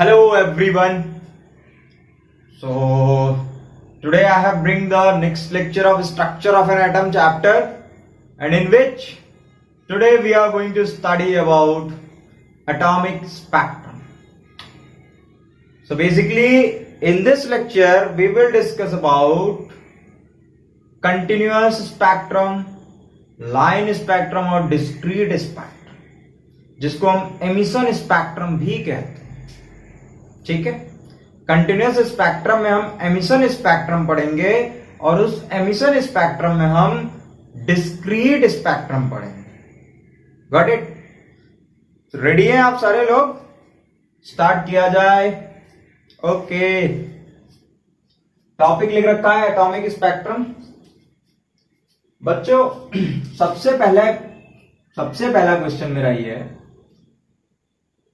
Hello everyone. So today I have bring the next lecture of structure of an atom chapter, and in which today we are going to study about atomic spectrum. So basically in this lecture we will discuss about continuous spectrum, line spectrum और discrete spectrum, जिसको हम emission spectrum भी कहते हैं. ठीक है. Continuous spectrum में हम एमिशन स्पेक्ट्रम पढ़ेंगे और उस एमिशन स्पेक्ट्रम में हम डिस्क्रीट स्पेक्ट्रम पढ़ेंगे. Got it? रेडी हैं आप सारे लोग? स्टार्ट किया जाए. ओके. टॉपिक लिख रखा है एटॉमिक स्पेक्ट्रम. बच्चों सबसे पहला क्वेश्चन मेरा ये है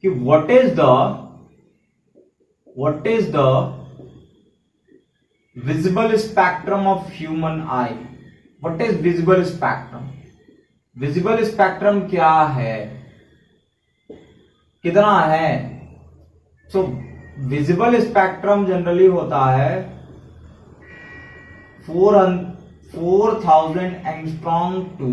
कि what is the visible spectrum of human I. What is visible spectrum? Visible spectrum क्या है, कितना है? सो विजिबल स्पेक्ट्रम जनरली होता है 4000 एंगस्ट्रॉम टू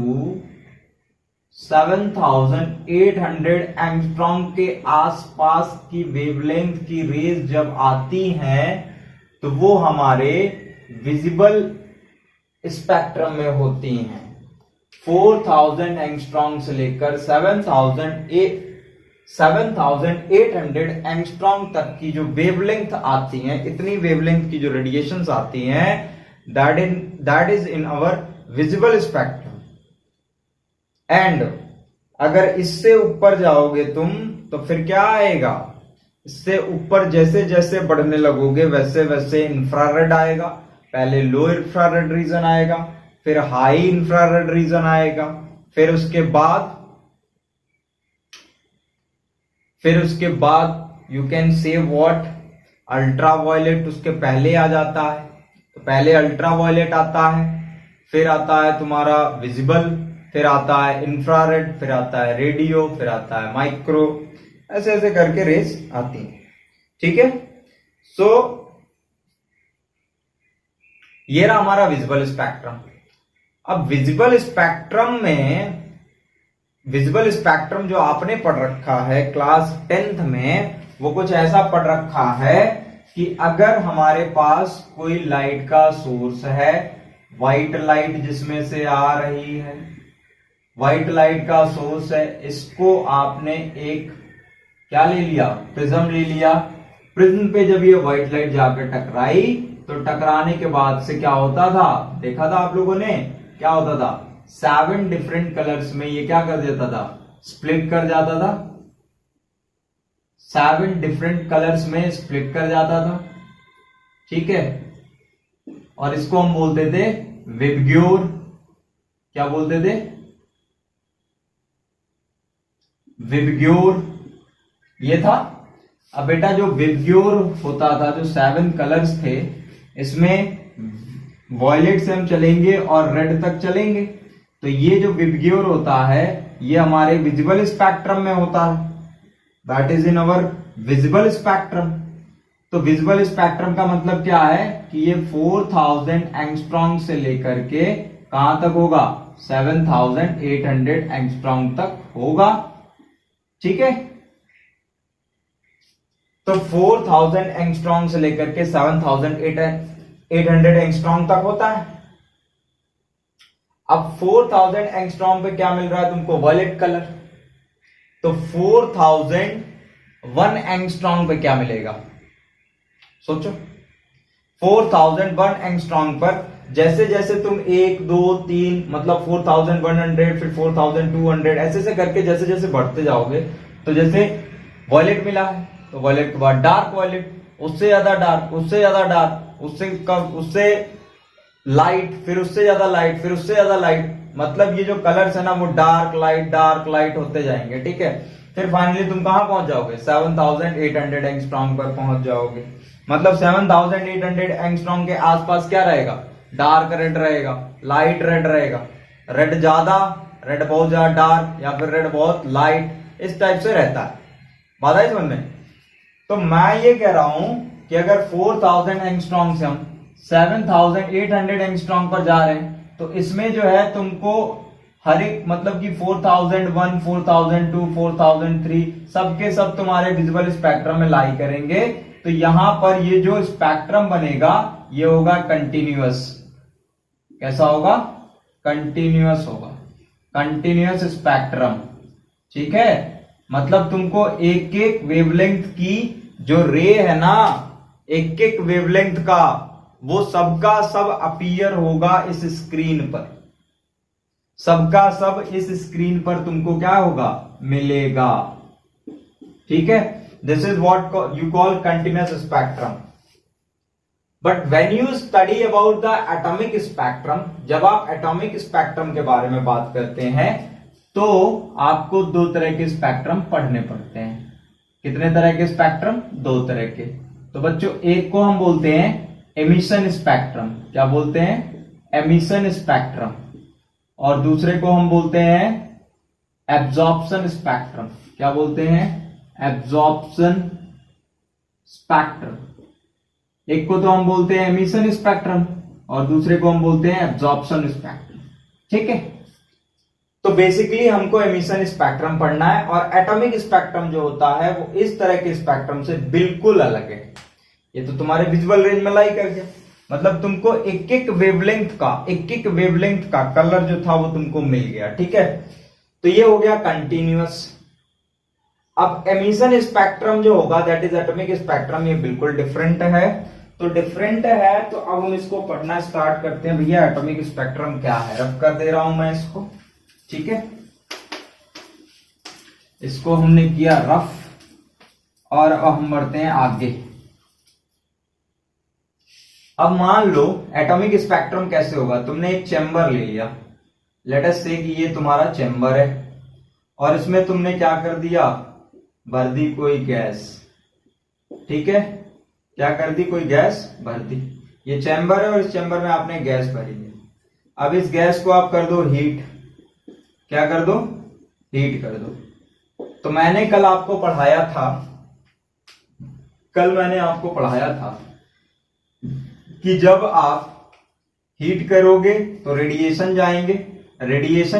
7800 एंगस्ट्रॉम के आसपास की वेवलेंथ की रेज जब आती हैं तो वो हमारे विजिबल स्पेक्ट्रम में होती हैं. 4000 एंगस्ट्रॉम से लेकर 7800 एंगस्ट्रॉम तक की जो वेवलेंथ आती हैं, इतनी वेवलेंथ की जो रेडिएशंस आती हैं, that is in our visible spectrum. And अगर इससे ऊपर जाओगे तुम तो फिर क्या आएगा? इससे ऊपर जैसे जैसे बढ़ने लगोगे वैसे वैसे इंफ्रारेड आएगा. पहले लो इंफ्रारेड रीजन आएगा, फिर हाई इंफ्रारेड रीजन आएगा, फिर उसके बाद you can say what ultraviolet उसके पहले आ जाता है. तो पहले अल्ट्रावायलेट आता है, फिर आता है तुम्हारा विजिबल, फिर आता है इंफ्रारेड, फिर आता है रेडियो, फिर आता है माइक्रो. ऐसे ऐसे करके रेस आती है. ठीक है. सो ये रहा हमारा विजिबल स्पेक्ट्रम. अब विजिबल स्पेक्ट्रम जो आपने पढ़ रखा है क्लास 10th में, वो कुछ ऐसा पढ़ रखा है कि अगर हमारे पास कोई लाइट का सोर्स है, व्हाइट लाइट जिसमें से आ रही है, व्हाइट लाइट का सोर्स है, इसको आपने एक क्या ले लिया? प्रिज्म ले लिया. प्रिज्म पे जब ये व्हाइट लाइट जाकर टकराई तो टकराने के बाद से क्या होता था? देखा था आप लोगों ने क्या होता था? 7 डिफरेंट कलर्स में ये क्या कर देता था? स्प्लिट कर जाता था. 7 डिफरेंट कलर्स में स्प्लिट कर जाता था. ठीक है. और इसको हम बोलते थे विबग्योर. क्या बोलते थे? विबग्योर. ये था. अब बेटा जो विबग्योर होता था, जो 7 कलर्स थे, इसमें वॉयलेट से हम चलेंगे और रेड तक चलेंगे. तो ये जो विबग्योर होता है ये हमारे विजिबल स्पेक्ट्रम में होता है. That is in our visible spectrum. तो विजिबल स्पेक्ट्रम का मतलब क्या है कि ये 4000 एंगस्ट्रॉम से लेकर के कहां तक होगा? 7800 एंगस्ट्रॉम तक होगा. ठीक है. तो 4000 एंगस्ट्रॉम से लेकर के 7800 एंगस्ट्रॉम तक होता है. अब 4000 एंगस्ट्रॉम पे क्या मिल रहा है तुमको? Violet colour. तो 4001 एंगस्ट्रॉम पे क्या मिलेगा? सोचो. 4001 एंगस्ट्रॉम पर जैसे जैसे तुम 1 2 3 मतलब 4100 फिर 4200 ऐसे ऐसे करके जैसे जैसे बढ़ते जाओगे, तो जैसे वॉयलेट मिला है तो वॉयलेट के बाद डार्क वॉयलेट, उससे ज्यादा डार्क, उससे ज्यादा डार्क, उससे कम, उससे लाइट, फिर उससे ज्यादा लाइट, फिर उससे ज्यादा लाइट. मतलब ये जो कलर्स है ना वो डार्क लाइट होते जाएंगे. ठीक है. फिर फाइनली तुम कहां पहुंच जाओगे? 7800 एंगस्ट्रॉम पर पहुंच जाओगे. मतलब 7800 एंगस्ट्रॉम के आसपास क्या रहेगा? डार्क रेड रहेगा, लाइट रेड रहेगा. रेड ज्यादा, रेड बहुत ज्यादा डार्क, या फिर रेड बहुत लाइट, इस टाइप से रहता है. बात आई समझ में? तो मैं ये कह रहा हूं कि अगर 4000 एंगस्ट्रॉम से हम 7800 एंगस्ट्रॉम पर जा रहे हैं तो इसमें जो है तुमको हर एक मतलब कि 4001, 4002, 4003 सबके सब तुम्हारे विजुअल स्पेक्ट्रम में लाई करेंगे। तो यहां पर ये जो स्पेक्ट्रम बनेगा ये होगा कंटिन्यूअस। कैसा होगा? कंटिन्यूअस होगा, कंटिन्यूअस स्पेक्ट्रम। ठीक है, मतलब तुमको एक एक वेवलेंथ की जो रे है ना, एक एक वेवलेंथ का वो सबका सब अपीयर होगा इस स्क्रीन पर, सबका सब इस स्क्रीन पर तुमको क्या होगा? मिलेगा। ठीक है, this is what you call continuous spectrum. But when you study about the atomic spectrum, जब आप एटॉमिक स्पेक्ट्रम के बारे में बात करते हैं तो आपको दो तरह के स्पेक्ट्रम पढ़ने पड़ते हैं। कितने तरह के स्पेक्ट्रम? दो तरह के। तो बच्चों, एक को हम बोलते हैं एमिशन स्पेक्ट्रम। क्या बोलते हैं? Emission spectrum. और दूसरे को हम बोलते हैं एब्जॉर्प्शन स्पेक्ट्रम। क्या बोलते हैं? Absorption spectrum. एक को तो हम बोलते हैं एमिशन स्पेक्ट्रम और दूसरे को हम बोलते हैं एब्जॉर्प्शन स्पेक्ट्रम। ठीक है, तो बेसिकली हमको एमिशन स्पेक्ट्रम पढ़ना है और एटॉमिक स्पेक्ट्रम जो होता है वो इस तरह के स्पेक्ट्रम से बिल्कुल अलग है। ये तो तुम्हारे विजुअल रेंज में लाई कर गया, मतलब तुमको एक एक वेवलेंथ का कलर जो था वो तुमको मिल गया। ठीक है, तो ये हो गया कंटिन्यूअस। अब एमिशन स्पेक्ट्रम जो होगा दैट इज एटॉमिक स्पेक्ट्रम, ये बिल्कुल डिफरेंट है। तो डिफरेंट है तो अब हम इसको पढ़ना स्टार्ट करते हैं। भैया एटॉमिक स्पेक्ट्रम क्या है, रब कर दे रहा हूं मैं इसको। ठीक है, इसको हमने किया रफ और अब हम बढ़ते हैं आगे। अब मान लो एटॉमिक स्पेक्ट्रम कैसे होगा। तुमने एक चैम्बर ले लिया, लेट अस से कि ये तुम्हारा चैम्बर है और इसमें तुमने क्या कर दिया? भर दी कोई गैस। ठीक है, क्या कर दी? कोई गैस भर दी। ये चैम्बर है और इस चैम्बर में आपने गैस भरी है। अब इस गैस को आप कर दो हीट। क्या कर दो? हीट कर दो। तो मैंने कल आपको पढ़ाया था कि जब आप हीट करोगे तो रेडिएशन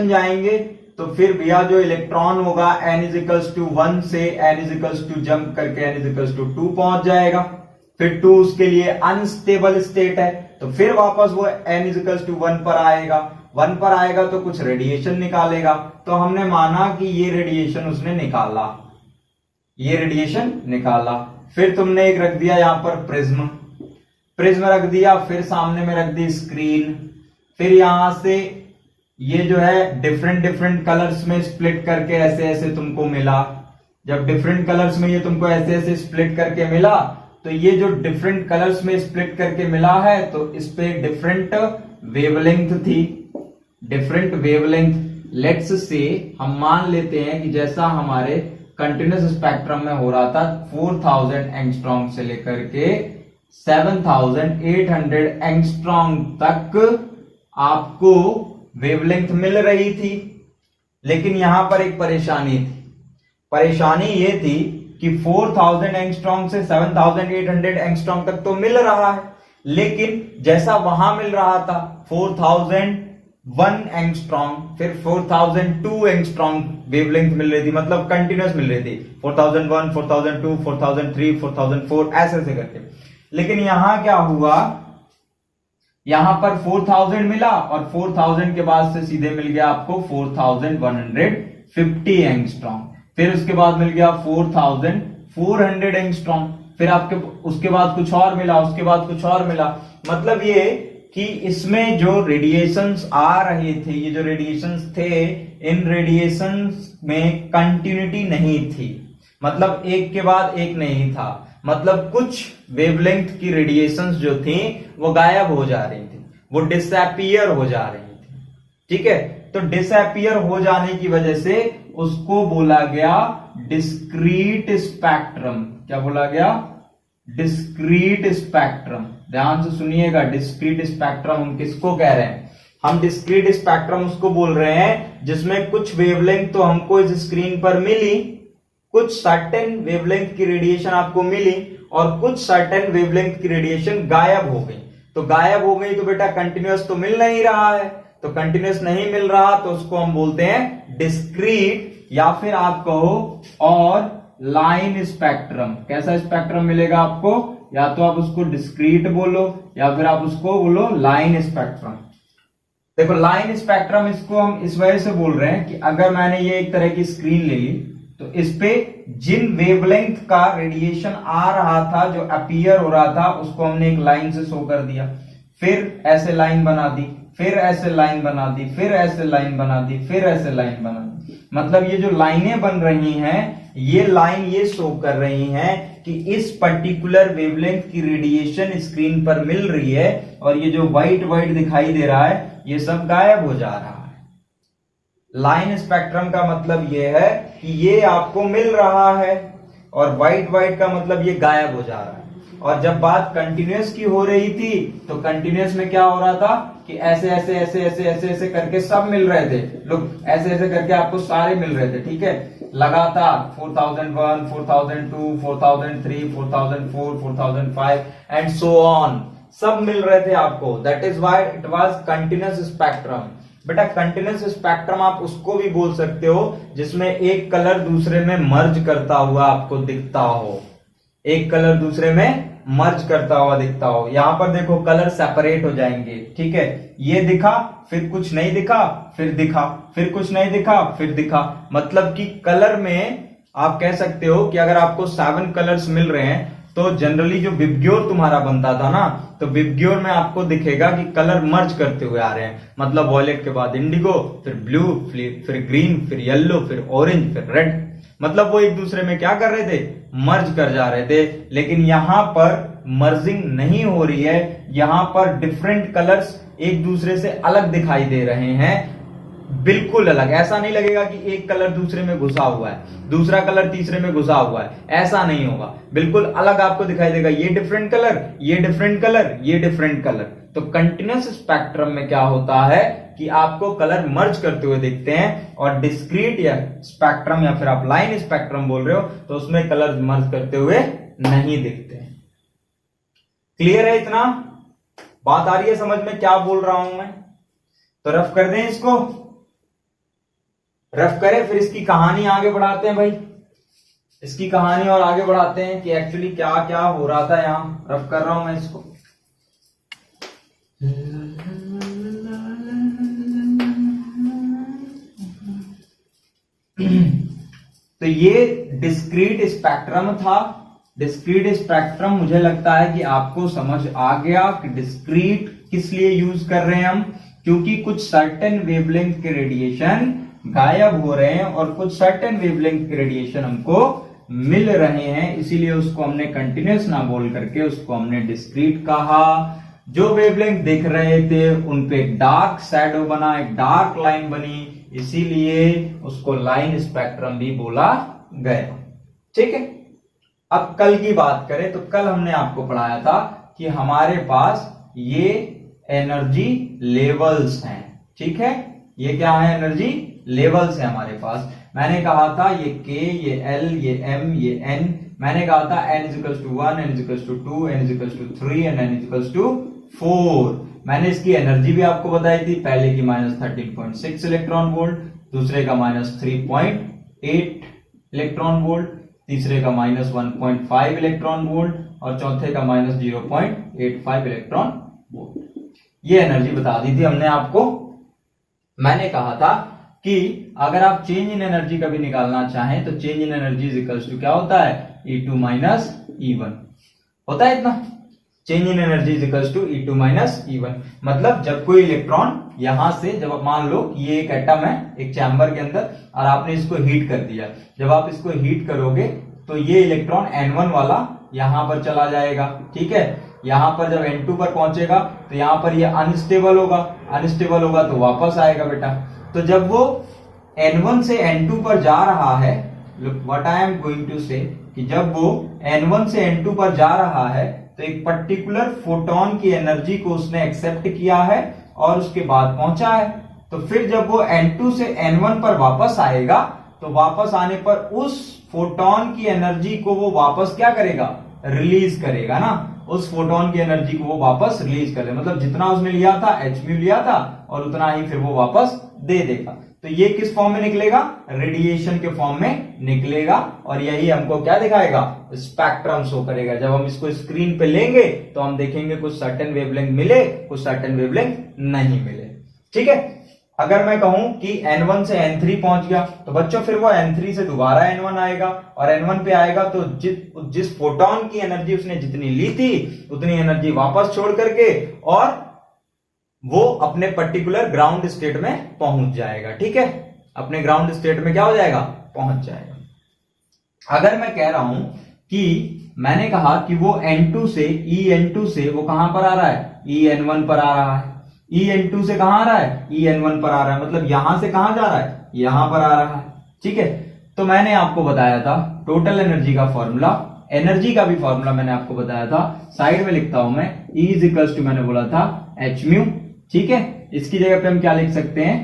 जाएंगे तो फिर भैया जो इलेक्ट्रॉन होगा n=1 से n= जंप करके n=2 पहुंच जाएगा। फिर 2 उसके लिए अनस्टेबल स्टेट है तो फिर वापस वो n=1 पर आएगा। 1 पर आएगा तो कुछ रेडिएशन निकालेगा। तो हमने माना कि ये रेडिएशन उसने निकाला। फिर तुमने एक रख दिया यहां पर प्रिज्म रख दिया, फिर सामने में रख दी स्क्रीन। फिर यहां से ये जो है डिफरेंट कलर्स में स्प्लिट करके ऐसे तुमको मिला। जब डिफरेंट कलर्स में ये तुमको ऐसे स्प्लिट करके मिला तो ये जो डिफरेंट कलर्स में स्प्लिट करके मिला है तो इस पे डिफरेंट वेवलेंथ थी। डिफरेंट वेवलेंथ लेट्स से हम मान लेते हैं कि जैसा हमारे कंटिन्यूअस स्पेक्ट्रम में हो रहा था 4000 एंगस्ट्रॉम से लेकर के 7800 एंगस्ट्रॉम तक आपको वेवलेंथ मिल रही थी। लेकिन यहां पर एक परेशानी ये थी कि 4000 एंगस्ट्रॉम से 7800 एंगस्ट्रॉम तक तो मिल रहा है, लेकिन जैसा वहां मिल रहा था 4001 एंगस्ट्रॉम, फिर 4002 एंगस्ट्रॉम वेवलेंथ मिल रही थी, मतलब कंटिन्यूअस मिल रही थी। 4001, 4002, 4003, 4004 ऐसे करके। लेकिन यहां क्या हुआ, यहां पर 4000 मिला और 4000 के बाद से सीधे मिल गया आपको 4150 एंगस्ट्रॉम। फिर उसके बाद मिल गया 4400 एंगस्ट्रॉम। फिर आपके उसके बाद कुछ और मिला, उसके बाद कुछ और मिला। मतलब ये कि इसमें जो रेडिएशंस आ रहे थे, ये जो रेडिएशंस थे, इन रेडिएशंस में कंटिन्यूटी नहीं थी, मतलब एक के बाद एक नहीं था। मतलब कुछ वेवलेंथ की रेडिएशंस जो थी वो गायब हो जा रही थी, वो डिसअपीयर हो जा रही थी। ठीक है, तो डिसअपीयर हो जाने की वजह से उसको बोला गया डिस्क्रीट स्पेक्ट्रम। क्या बोला गया? Discrete spectrum. ध्यान से सुनिएगा, डिस्क्रीट स्पेक्ट्रम हम किसको कह रहे हैं? हम डिस्क्रीट स्पेक्ट्रम उसको बोल रहे हैं जिसमें कुछ वेवलेंथ तो हमको इस स्क्रीन पर मिली, कुछ सर्टेन वेवलेंथ की रेडिएशन आपको मिली और कुछ सर्टेन वेवलेंथ की रेडिएशन गायब हो गई। तो गायब हो गई तो बेटा कंटिन्यूअस तो मिल नहीं रहा है, तो कंटिन्यूअस नहीं मिल रहा तो उसको हम बोलते हैं डिस्क्रीट, या फिर आप कहो और लाइन स्पेक्ट्रम। कैसा स्पेक्ट्रम मिलेगा आपको? या तो आप उसको डिस्क्रीट बोलो या फिर आप उसको बोलो लाइन स्पेक्ट्रम। देखो लाइन स्पेक्ट्रम इसको हम इस वजह से बोल रहे हैं कि अगर मैंने ये एक तरह की स्क्रीन ले ली तो इस पे जिन वेवलेंथ का रेडिएशन आ रहा था, जो अपीयर हो रहा था, उसको हमने एक लाइन से शो कर दिया, फिर ऐसे लाइन बना दी, फिर ऐसे लाइन बना दी, फिर ऐसे लाइन बना दी, फिर ऐसे लाइन बना दी। मतलब ये जो लाइनें बन रही हैं, ये लाइन ये शो कर रही हैं कि इस पर्टिकुलर वेवलेंथ की रेडिएशन स्क्रीन पर मिल रही है और ये जो व्हाइट व्हाइट दिखाई दे रहा है ये सब गायब हो जा रहा है। लाइन स्पेक्ट्रम का मतलब ये है कि ये आपको मिल रहा है और व्हाइट व्हाइट का मतलब ये गायब हो जा रहा है। और जब बात कंटिन्यूअस की हो रही थी तो कंटिन्यूअस में क्या हो रहा था कि ऐसे ऐसे ऐसे ऐसे ऐसे ऐसे करके सब मिल रहे थे। लोग ऐसे ऐसे करके आपको सारे मिल रहे थे, ठीक है, लगातार 4001, 4002, 4003, 4004, 4005 एंड सो ऑन, सब मिल रहे थे आपको। That is why it was continuous spectrum. बेटा कंटिन्यूअस स्पेक्ट्रम आप उसको भी बोल सकते हो जिसमें एक कलर दूसरे में मर्ज करता हुआ आपको दिखता हो, एक कलर दूसरे में मर्ज करता हुआ दिखता हो। यहां पर देखो कलर सेपरेट हो जाएंगे, ठीक है, ये दिखा फिर कुछ नहीं दिखा, फिर दिखा, फिर कुछ नहीं दिखा, फिर दिखा। मतलब कि कलर में आप कह सकते हो कि अगर आपको 7 कलर्स मिल रहे हैं तो जनरली जो विबग्योर तुम्हारा बनता था ना, तो विबग्योर में आपको दिखेगा कि कलर मर्ज करते हुए आ रहे हैं। मतलब वॉयलेट के बाद इंडिगो, फिर ब्लू, फिर ग्रीन, फिर येलो, फिर ऑरेंज, फिर रेड। मतलब वो एक दूसरे में क्या कर रहे थे? मर्ज कर जा रहे थे। लेकिन यहां पर मर्जिंग नहीं हो रही है, यहां पर डिफरेंट कलर्स एक दूसरे से अलग दिखाई दे रहे हैं, बिल्कुल अलग। ऐसा नहीं लगेगा कि एक कलर दूसरे में घुसा हुआ है, दूसरा कलर तीसरे में घुसा हुआ है, ऐसा नहीं होगा, बिल्कुल अलग आपको दिखाई देगा। ये डिफरेंट कलर, ये डिफरेंट कलर, ये डिफरेंट कलर। तो कंटिन्यूअस स्पेक्ट्रम में क्या होता है कि आपको कलर मर्ज करते हुए दिखते हैं, और डिस्क्रीट या स्पेक्ट्रम या फिर आप लाइन स्पेक्ट्रम बोल रहे हो तो उसमें कलर मर्ज करते हुए नहीं दिखते हैं। क्लियर है? इतना बात आ रही है समझ में क्या बोल रहा हूं मैं? तो रफ कर दें इसको, रफ करें, फिर इसकी कहानी आगे बढ़ाते हैं भाई, इसकी कहानी और आगे बढ़ाते हैं कि एक्चुअली क्या क्या हो रहा था। यहां रफ कर रहा हूं मैं इसको। तो ये डिस्क्रीट स्पेक्ट्रम था। डिस्क्रीट स्पेक्ट्रम मुझे लगता है कि आपको समझ आ गया कि डिस्क्रीट किस लिए यूज कर रहे हैं हम, क्योंकि कुछ सर्टेन वेवलेंथ के रेडिएशन गायब हो रहे हैं और कुछ सर्टेन वेवलेंथ के रेडिएशन हमको मिल रहे हैं, इसीलिए उसको हमने कंटिन्यूअस ना बोल करके उसको हमने डिस्क्रीट कहा। जो वेवलेंथ दिख रहे थे उन पे एक डार्क शैडो बना, एक डार्क लाइन बनी, इसीलिए उसको लाइन स्पेक्ट्रम भी बोला गया। ठीक है, अब कल की बात करें तो कल हमने आपको पढ़ाया था कि हमारे पास ये एनर्जी लेवल्स हैं। ठीक है, ये क्या है? एनर्जी लेवल्स है हमारे पास। मैंने कहा था ये K, ये L, ये M, ये N। मैंने कहा था n = 1, n = 2, n = 3 and n = 4। मैंने इसकी एनर्जी भी आपको बताई थी, पहले की -13.6 इलेक्ट्रॉन वोल्ट, दूसरे का -3.8 इलेक्ट्रॉन वोल्ट, तीसरे का -1.5 इलेक्ट्रॉन वोल्ट और चौथे का -0.85 इलेक्ट्रॉन वोल्ट। ये एनर्जी बता दी थी हमने आपको। मैंने कहा था कि अगर आप चेंज इन एनर्जी का भी निकालना चाहें तो change in energy equals to क्या होता है? E2 - E1 होता है। इतना change in energy equals to E2 - E1 मतलब जब कोई इलेक्ट्रॉन यहां से, जब मान लो ये एक एटम है एक चैम्बर के अंदर और आपने इसको हीट कर दिया, जब आप इसको हीट करोगे तो ये इलेक्ट्रॉन N1 वाला यहां पर चला जाएगा। ठीक है, यहां पर जब N2 पर पहुंचेगा तो यहां पर ये अनस्टेबल होगा, अनस्टेबल होगा तो वापस आएगा बेटा। तो जब वो N1 से N2 पर जा रहा है, what I am going to say, कि जब वो N1 से N2 पर जा रहा है तो एक पर्टिकुलर फोटोन की एनर्जी को उसने एक्सेप्ट किया है और उसके बाद पहुंचा है। तो फिर जब वो N2 से N1 पर वापस आएगा तो वापस आने पर उस फोटोन की एनर्जी को वो वापस क्या करेगा, रिलीज करेगा ना, उस फोटोन की एनर्जी को वो वापस रिलीज करेगा, मतलब जितना उसने लिया था hν लिया था और उतना ही फिर वो वापस दे देगा। तो ये किस फॉर्म में निकलेगा, रेडिएशन के फॉर्म में निकलेगा, और यही हमको क्या दिखाएगा, स्पेक्ट्रम शो करेगा। जब हम इसको स्क्रीन पे लेंगे तो हम देखेंगे कुछ सर्टेन वेवलेंथ मिले, कुछ सर्टेन वेवलेंथ नहीं मिले। ठीक है, अगर मैं कहूं कि N1 से N3 पहुंच गया तो बच्चों फिर वो N3 से दोबारा N1 आएगा, और N1 पे आएगा तो जिस फोटोन की एनर्जी उसने जितनी ली थी उतनी एनर्जी वापस छोड़ करके और वो अपने पर्टिकुलर ग्राउंड स्टेट में पहुंच जाएगा। ठीक है, अपने ग्राउंड स्टेट में क्या हो जाएगा, पहुंच जाएगा। अगर मैं कह रहा हूं कि मैंने कहा कि वो N2 से EN2 से वो कहां पर आ रहा है, EN1 पर आ रहा है, EN2 से कहां आ रहा है, EN1 पर आ रहा है, मतलब यहां से कहां जा रहा है, यहां पर आ रहा है। ठीक है, तो मैंने आपको बताया था टोटल एनर्जी का फॉर्मूला, एनर्जी का भी फॉर्मूला मैंने आपको बताया था, साइड में लिखता हूं मैं, E इज इक्वल्स टू मैंने बोला था hν। ठीक है, इसकी जगह पे हम क्या लिख सकते हैं,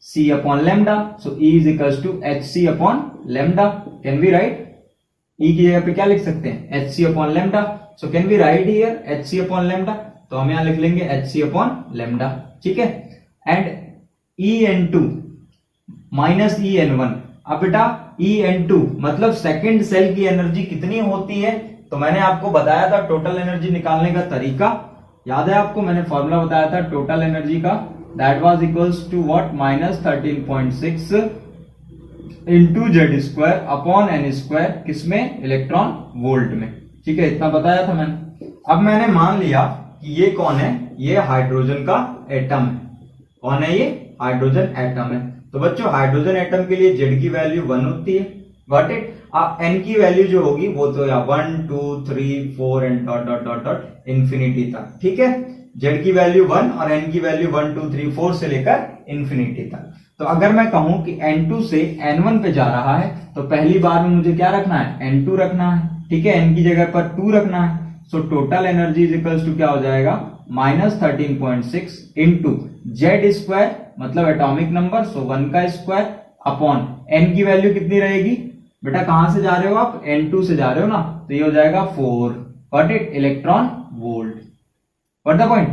c upon lambda, so E is equals to hc upon lambda. Can we write, E की जगह पे क्या लिख सकते हैं, hc upon lambda, so can we write here hc upon lambda, तो हम यहां लिख लेंगे hc अपॉन लैम्डा। ठीक है, एंड EN2 माइनस EN1, अब बेटा EN2 मतलब सेकेंड सेल की एनर्जी कितनी होती है, तो मैंने आपको बताया था टोटल एनर्जी निकालने का तरीका, याद है आपको, मैंने फॉर्मूला बताया था टोटल एनर्जी का, that was equals to what, -13.6 into Z square upon N square, किसमें, इलेक्ट्रॉन वोल्ट में। ठीक है, इतना बताया था मैंने। अब मैंने मान लिया कि ये कौन है, ये हाइड्रोजन का एटम है। कौन है ये, हाइड्रोजन एटम है। तो बच्चों हाइड्रोजन एटम के लिए जेड की वैल्यू 1 होती है, गॉट इट। एन की वैल्यू जो होगी वो तो 1 2 3 4 and dot dot dot dot infinity तक। ठीक है, जेड की वैल्यू 1 और एन की वैल्यू 1 2 3 4 से लेकर इंफिनिटी तक। तो अगर मैं कहूं कि N2 से N1 पे जा रहा है तो पहली बार में मुझे क्या रखना है, N2 रखना है। ठीक है, N की जगह पर 2 रखना है। So total energy is equals to क्या हो जाएगा, -13.6 इंटू जेड स्क्वायर मतलब एटॉमिक नंबर, सो 1 का स्क्वायर अपॉन N की वैल्यू कितनी रहेगी, बेटा कहां से जा रहे हो आप, N2 से जा रहे हो ना, तो ये हो जाएगा 4, got it, electron volt. What the point,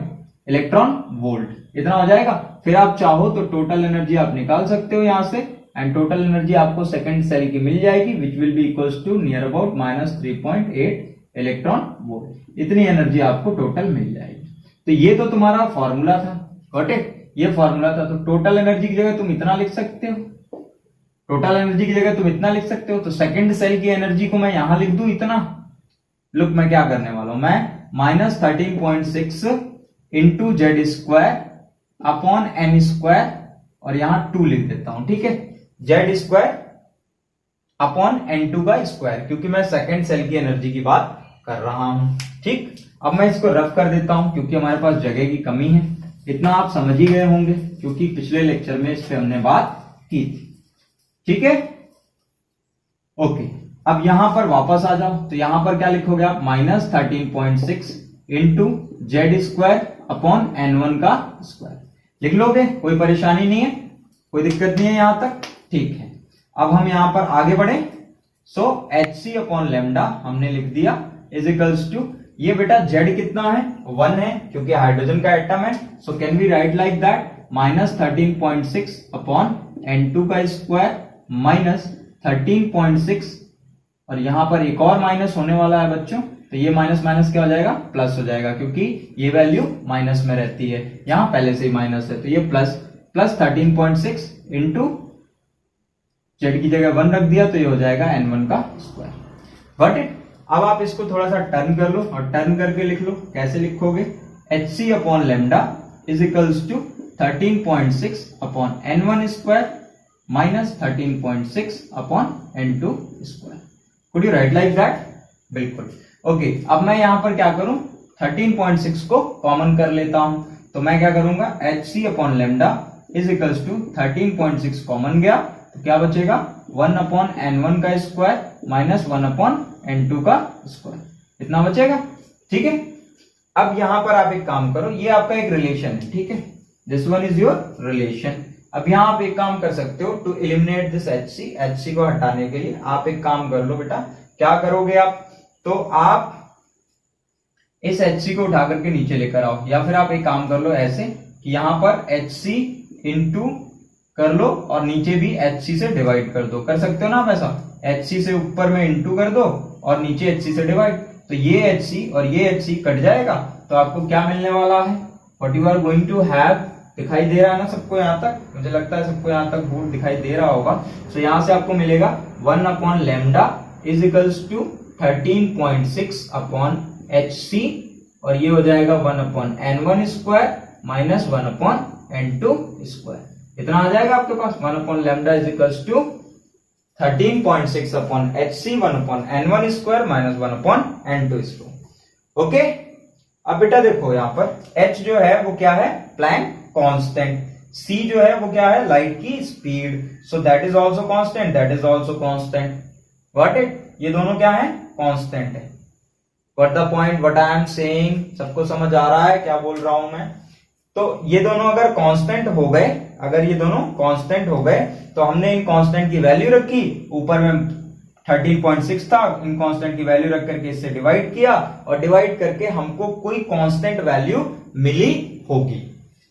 electron volt, इतना हो जाएगा। फिर आप चाहो तो टोटल एनर्जी आप निकाल सकते हो यहां से, एंड टोटल एनर्जी आपको सेकंड सेल की मिल जाएगी, which will be equals to near about -3.8 electron volt. इतनी एनर्जी आपको टोटल मिल जाएगी। तो ये तो तुम्हारा फॉर्मूला था, गॉट इट, ये फॉर्मूला था। तो टोटल एनर्जी की जगह तुम इतना लिख सकते हो, टोटल एनर्जी की जगह तुम इतना लिख सकते हो। तो सेकंड सेल की एनर्जी को मैं यहां लिख दूं इतना, लुक मैं क्या करने वाला हूं, मैं -13.6 into Z square upon N square और यहां 2 लिख देता हूं। ठीक है, जेड स्क्वायर अपॉन N2 का स्क्वायर, क्योंकि मैं सेकंड सेल की एनर्जी की बात कर रहा हूं। ठीक, अब मैं इसको रफ कर देता हूं क्योंकि हमारे पास जगह की कमी है। इतना आप समझ ही गए होंगे क्योंकि पिछले लेक्चर में इस पे हमने बात की थी। ठीक है, ओके, अब यहां पर वापस आ जाओ, तो यहां पर क्या लिखोगे आप, -13.6 into Z square upon N1 का स्क्वायर लिख लोगे, कोई परेशानी नहीं है, कोई दिक्कत नहीं है यहां तक। ठीक है, अब हम यहां पर आगे बढ़े। सो hc अपॉन लैम्डा हमने लिख दिया इज इक्वल्स टू, ये बेटा z कितना है, 1 है क्योंकि हाइड्रोजन का एटम है। So can we write like that, -13.6 upon N2 का स्क्वायर माइनस 13.6, और यहां पर एक और माइनस होने वाला है बच्चों, तो ये माइनस माइनस क्या हो जाएगा, प्लस हो जाएगा, क्योंकि ये वैल्यू माइनस में रहती है, यहां पहले से ही माइनस है, तो ये प्लस 13.6 इंटू जेड की जगह 1 रख दिया, तो ये हो जाएगा N1 का स्क्वायर। Got it. अब आप इसको थोड़ा सा टर्न कर लो, और टर्न करके लिख लो। कैसे लिखोगे, hc upon lambda is equals to 13.6 upon N1 square minus 13.6 upon N2 square. Could you write like that, बिल्कुल। ओके, अब मैं यहां पर क्या करूं, 13.6 को कॉमन कर लेता हूं, तो मैं क्या करूंगा, hc upon lambda is equals to 13.6 common गया, तो क्या बचेगा, 1 अपॉन N1 का स्क्वायर माइनस 1 अपॉन N2 का स्क्वायर, इतना बचेगा। ठीक है, अब यहां पर आप एक काम करो, ये आपका एक रिलेशन है, ठीक है, this one is your relation. अब यहाँ आप एक काम कर सकते हो, टू एलिमिनेट दिस HC को हटाने के लिए आप एक काम कर लो बेटा। क्या करोगे आप, तो आप इस HC को उठा करके नीचे लेकर आओ, या फिर आप एक काम कर लो ऐसे कि यहाँ पर HC इंटू कर लो और नीचे भी HC से डिवाइड कर दो। कर सकते हो ना आप ऐसा, HC से ऊपर में इंटू कर दो और नीचे HC से डिवाइड, तो ये HC और ये HC कट जाएगा, तो आपको क्या मिलने वाला है, what you are going to have. दिखाई दे रहा है ना सबको यहाँ तक, मुझे लगता है सबको यहाँ तक बोर्ड दिखाई दे रहा होगा। तो यहाँ से आपको मिलेगा 1 upon lambda is equals to 13.6 upon HC, और ये हो जाएगा 1 upon N1 square minus 1 upon N2 square. इतना आ जाएगा आपके पास, 1 upon lambda is equals to 13.6 upon HC, 1 upon N1 square minus 1 upon N2 square. Okay, अब बेटा देखो यहाँ पर H जो है वो क्या है, प्लैंक कांस्टेंट, C जो है वो क्या है, लाइट की speed, so that is also constant, that is also constant. What it, ये दोनों क्या है, कांस्टेंट है। What the point, what I am saying, सबको समझ आ रहा है क्या बोल रहा हूं मैं। तो ये दोनों अगर कांस्टेंट हो गए, अगर ये दोनों कांस्टेंट हो गए, तो हमने इन कांस्टेंट की वैल्यू रखी, ऊपर में 13.6 था, इन कांस्टेंट की वैल्यू रख करके इससे डिवाइड किया, और डिवाइड करके हमको कोई कांस्टेंट वैल्यू मिली होगी।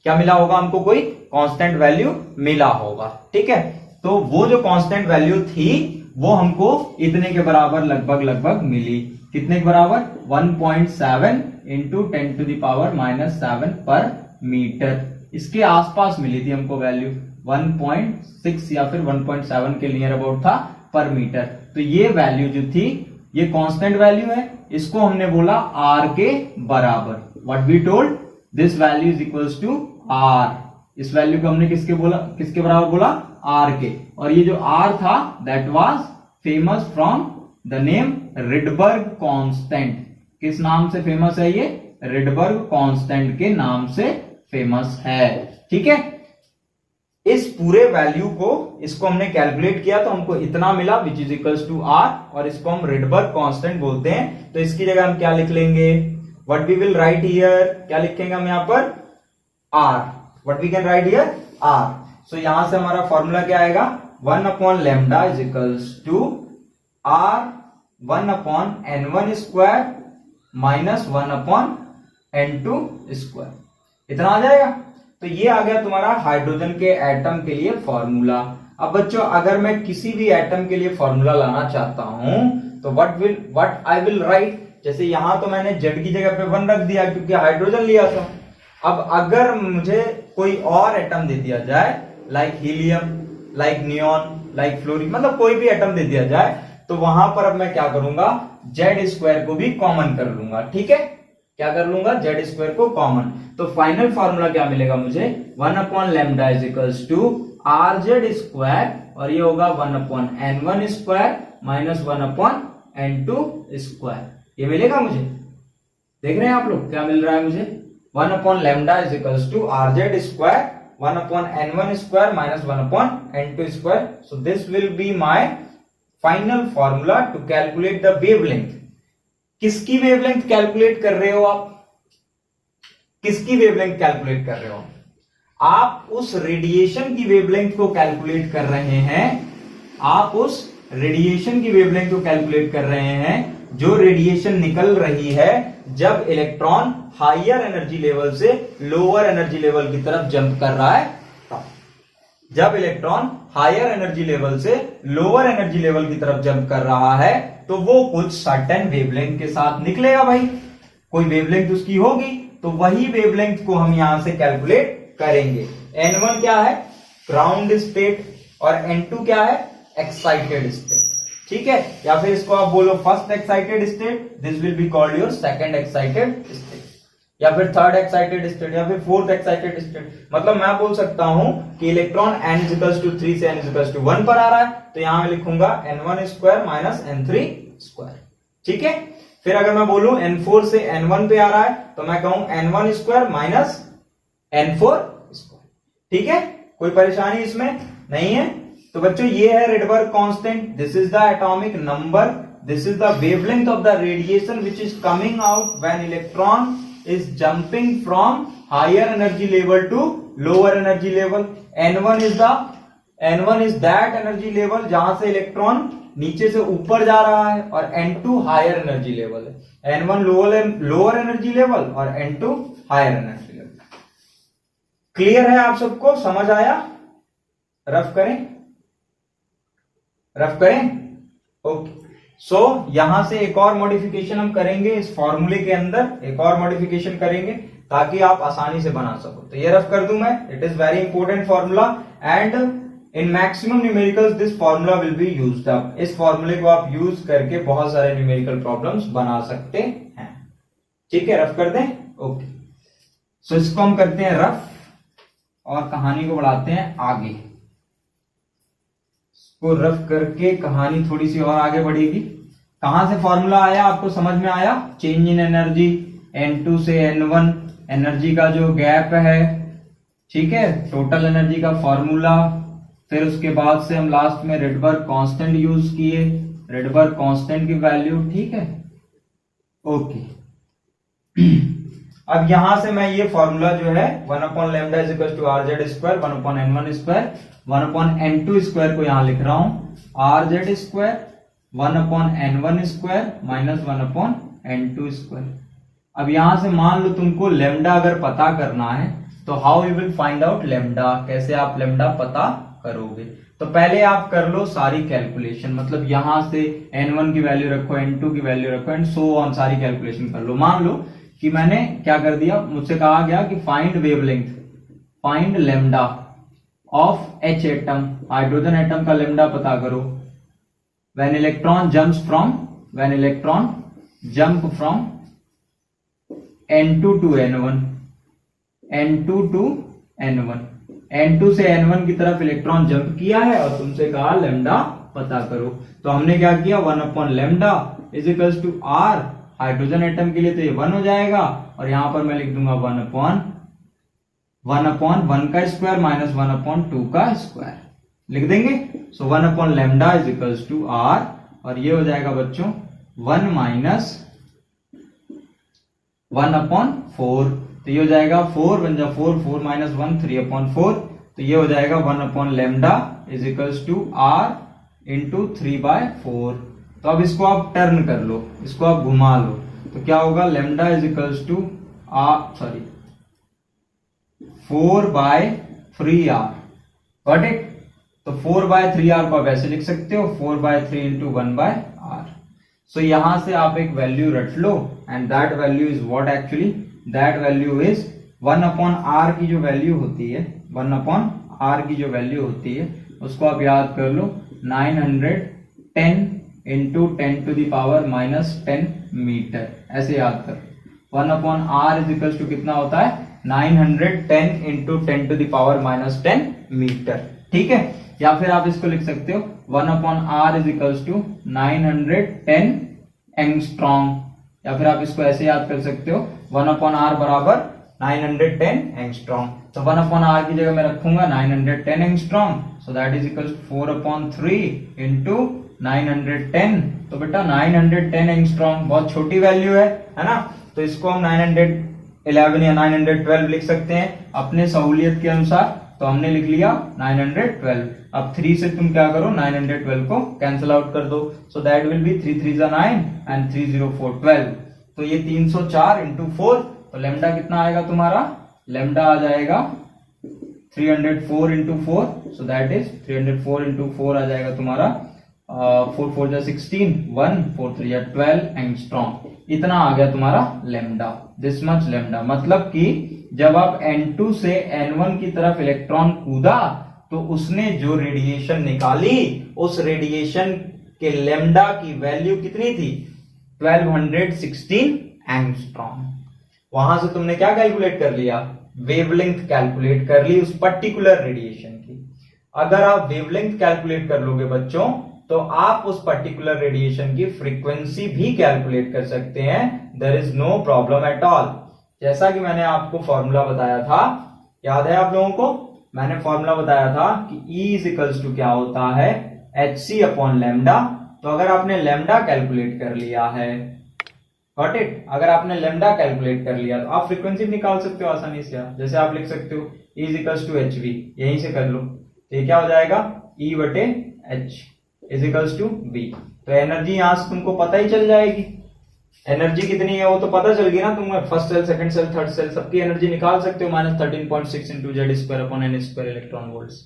क्या मिला होगा हमको, कोई कांस्टेंट वैल्यू मिला होगा। ठीक है, तो वो जो कांस्टेंट वैल्यू थी वो हमको इतने के बराबर लगभग मिली। कितने के बराबर, 1.7 इंटू 10⁻⁻7 पर मीटर, इसके आसपास मिली थी हमको वैल्यू, 1.6 या फिर 1.7 के नियर अबाउट था पर मीटर। तो ये वैल्यू जो थी ये कांस्टेंट वैल्यू है, इसको हमने बोला R के बराबर। What we told, this value is equals to R। इस वैल्यू को हमने किसके बोला, किसके बराबर बोला, R के। और ये जो R था that was famous from the name Rydberg constant. किस नाम से फेमस है ये, रिडबर्ग कांस्टेंट के नाम से फेमस है। ठीक है, इस पूरे वैल्यू को, इसको हमने कैलकुलेट किया तो हमको इतना मिला which is equals to R, और इसको हम रिडबर्ग कांस्टेंट बोलते हैं। तो इसकी जगह हम क्या लिख लेंगे, what we will write here, क्या लिखेंगे हम यहाँ पर, R। What we can write here, R। So यहां से हमारा फॉर्मूला क्या आएगा, 1 upon lambda is equals to R 1 upon N1 square minus 1 upon N2 square. इतना आ जाएगा। तो ये आ गया तुम्हारा हाइड्रोजन के एटम के लिए फॉर्मूला। अब बच्चों अगर मैं किसी भी एटम के लिए फॉर्मूला लाना चाहता हूं तो व्हाट आई विल राइट, जैसे यहां तो मैंने Z की जगह पे 1 रख दिया क्योंकि हाइड्रोजन लिया था। अब अगर मुझे कोई और एटम दे दिया जाए, like helium, like neon, like fluorine, मतलब कोई भी एटम दे दिया जाए, तो वहां पर अब मैं क्या करूंगा, Z स्क्वायर को भी कॉमन कर लूंगा। ठीक है, क्या कर लूंगा, Z स्क्वायर को कॉमन। तो फाइनल फॉर्मूला क्या मिलेगा मुझे, 1 upon lambda is equals to RZ square, और ये होगा 1 upon N1 square minus 1 upon N2 square. ये मिलेगा मुझे, देख रहे हैं आप लोग क्या मिल रहा है मुझे, 1 upon lambda is equals to RZ square 1 upon N1 square minus 1 upon N2 square. So this will be my final formula to calculate the wavelength. किसकी वेवलेंथ कैलकुलेट कर रहे हो आप, किसकी वेवलेंथ कैलकुलेट कर रहे हो आप, उस रेडिएशन की वेवलेंथ को कैलकुलेट कर रहे हैं, आप उस रेडिएशन की वेवलेंथ को कैलकुलेट कर रहे हैं जो रेडिएशन निकल रही है जब इलेक्ट्रॉन हायर एनर्जी लेवल से लोअर एनर्जी लेवल की तरफ जंप कर रहा है। जब इलेक्ट्रॉन हायर एनर्जी लेवल से लोअर एनर्जी लेवल की तरफ जंप कर रहा है तो वो कुछ सर्टेन वेवलेंथ के साथ निकलेगा भाई, कोई वेवलेंथ उसकी होगी, तो वही वेवलेंथ को हम यहां से कैलकुलेट करेंगे। N1 क्या है, ग्राउंड स्टेट, और N2 क्या है, एक्साइटेड स्टेट। ठीक है, या फिर इसको आप बोलो first excited state, this will be called your second excited state, या फिर थर्ड एक्साइटेड स्टेट, या फिर फोर्थ एक्साइटेड स्टेट। मतलब मैं बोल सकता हूं कि इलेक्ट्रॉन n=3 से n=1 पर आ रहा है, तो यहां मैं लिखूंगा N1 square minus N3 square. ठीक है, फिर अगर मैं बोलूं N4 से N1 पे आ रहा है तो मैं कहूं N1 square minus N4 square. ठीक है, कोई परेशानी इसमें नहीं है। तो बच्चों ये है Rydberg constant, this is the atomic number, this is the wavelength of the radiation which is coming out when electron is jumping from higher energy level to lower energy level. N1 is that energy level जहां से electron नीचे से ऊपर जा रहा है, और N2 higher energy level है. N1 लोअर एनर्जी लेवल और N2 higher energy level. Clear है आप सबको? समझ आया? रफ करें. ओके. सो यहां से एक और मॉडिफिकेशन हम करेंगे इस फॉर्मूले के अंदर, एक और मॉडिफिकेशन करेंगे ताकि आप आसानी से बना सको. तो ये रफ कर दूं मैं. It is very important formula and in maximum numericals this formula will be used up. इस फॉर्मूले को आप यूज करके बहुत सारे न्यूमेरिकल प्रॉब्लम्स बना सकते हैं. ठीक है, रफ कर दें. ओके. सो इसको हम करते हैं रफ और कहानी को बढ़ाते हैं आगे. इसको रफ करके कहानी थोड़ी सी और आगे बढ़ेगी. कहां से फॉर्मूला आया आपको समझ में आया? चेंज इन एनर्जी N2 से N1, एनर्जी का जो गैप है, ठीक है, टोटल एनर्जी का फॉर्मूला. फिर उसके बाद से हम लास्ट में रेडबर्ग कांस्टेंट यूज किए, रेडबर्ग कांस्टेंट की वैल्यू. ठीक है, ओके. अब यहां से मैं ये फॉर्मूला जो है 1/λ is equal to RZ square 1/N1 square 1/N2 square को यहां लिख रहा हूं. RZ square 1/N1 square minus 1/N2 square. अब यहां से मान लो तुमको लेमडा अगर पता करना है तो how you will find out lambda, कैसे आप लेमडा पता करोगे? तो पहले आप कर लो सारी कैलकुलेशन, मतलब यहां से N1 की वैल्यू रखो, N2 की वैल्यू रखो एंड सो ऑन, सारी कैलकुलेशन कर लो. मान लो कि मैंने क्या कर दिया, मुझसे कहा गया कि find wavelength, find lambda of H atom, hydrogen atom का लेमडा पता करो. When electron jumps from N2 to N1, N2 to N1, N2 से N1 की तरफ इलेक्ट्रॉन जंप किया है और तुमसे कहा लेमडा पता करो. तो हमने क्या किया, 1/λ is equals to R. Hydrogen atom के लिए तो ये 1 हो जाएगा और यहां पर मैं लिख दूंगा 1/1 का स्क्वायर माइनस 1/2 का स्क्वायर लिख देंगे. सो 1/λ इज इक्वल्स टू R और ये हो जाएगा बच्चों 1 माइनस 1/4. तो ये हो जाएगा 4 बन जा 4 माइनस 1 3/4. तो ये हो जाएगा 1/λ is equals to R into 3/4. तो अब इसको आप टर्न कर लो, इसको आप घुमा लो, तो क्या होगा, lambda is equals to 4/3R. Got it? तो 4/3R को आप ऐसे लिख सकते हो, 4/3 इंटू 1/R. सो यहां से आप एक वैल्यू रट लो and that value is what, actually that value is 1/R की जो वैल्यू होती है, 1/R की जो वैल्यू होती है उसको आप याद कर लो, 910 into 10 to the power minus 10 metre. ऐसे याद कर. 1/R इज इक्वल टू कितना होता है, 910 into 10 to the power minus 10 metre. ठीक है, या फिर आप इसको लिख सकते हो 1/R is equal to 910 angstrom, या फिर आप इसको ऐसे याद कर सकते हो 1/R बराबर 910 एंगस्ट्रॉम. तो 1/R की जगह मैं रखूंगा 910 angstrom. So that is equal to 4/3 into 910. तो बेटा 910 एंगस्ट्रॉम बहुत छोटी वैल्यू है ना, तो इसको हम 911 या 912 लिख सकते हैं अपने सहूलियत के अनुसार. तो हमने लिख लिया 912. अब 3 से तुम क्या करो, 912 को कैंसिल आउट कर दो. सो दैट विल बी 3 3 9 एंड 3 0 4 12. तो ये 304 इंटू 4. तो लेमडा कितना आएगा तुम्हारा, लेमडा आ जाएगा 304 into 4. So that is 304 into 4 आ जाएगा तुम्हारा 4 4 जा 16, 1 4 3 जा 12 एंगस्ट्रॉम. इतना आ गया तुम्हारा लेमडा, दिस मच लेमडा. मतलब कि जब आप N2 से N1 की तरफ इलेक्ट्रॉन कूदा तो उसने जो रेडिएशन निकाली, उस रेडिएशन के लेमडा की वैल्यू कितनी थी, 1216 एंगस्ट्रॉम. वहां से तुमने क्या कैलकुलेट कर लिया, वेवलेंथ कैलकुलेट कर ली उस पर्टिकुलर रेडिएशन की. अगर आप वेवलेंथ कैलकुलेट कर लोगे बच्चों तो आप उस पर्टिकुलर रेडिएशन की फ्रीक्वेंसी भी कैलकुलेट कर सकते हैं. There is no problem at all. जैसा कि मैंने आपको फॉर्मूला बताया था, याद है आप लोगों को, मैंने फॉर्मूला बताया था कि E इज इक्वल्स टू क्या होता है, HC अपॉन लेमडा. तो अगर आपने लेमडा कैलकुलेट कर लिया है, गॉट इट। अगर आपने लेमडा कैलकुलेट कर लिया तो आप फ्रीक्वेंसी निकाल सकते हो आसानी से। जैसे आप लिख सकते हो E is equals to H V, यहीं से कर लो तो ये क्या हो जाएगा E बटे एच इजिकल्स टू बी। तो एनर्जी यहां से तुमको पता ही चल जाएगी, एनर्जी कितनी है वो तो पता चल गई ना तुम्हें। First shell, second shell, third shell सबकी एनर्जी निकाल सकते हो। -13.6 into Z square upon N square electron volts.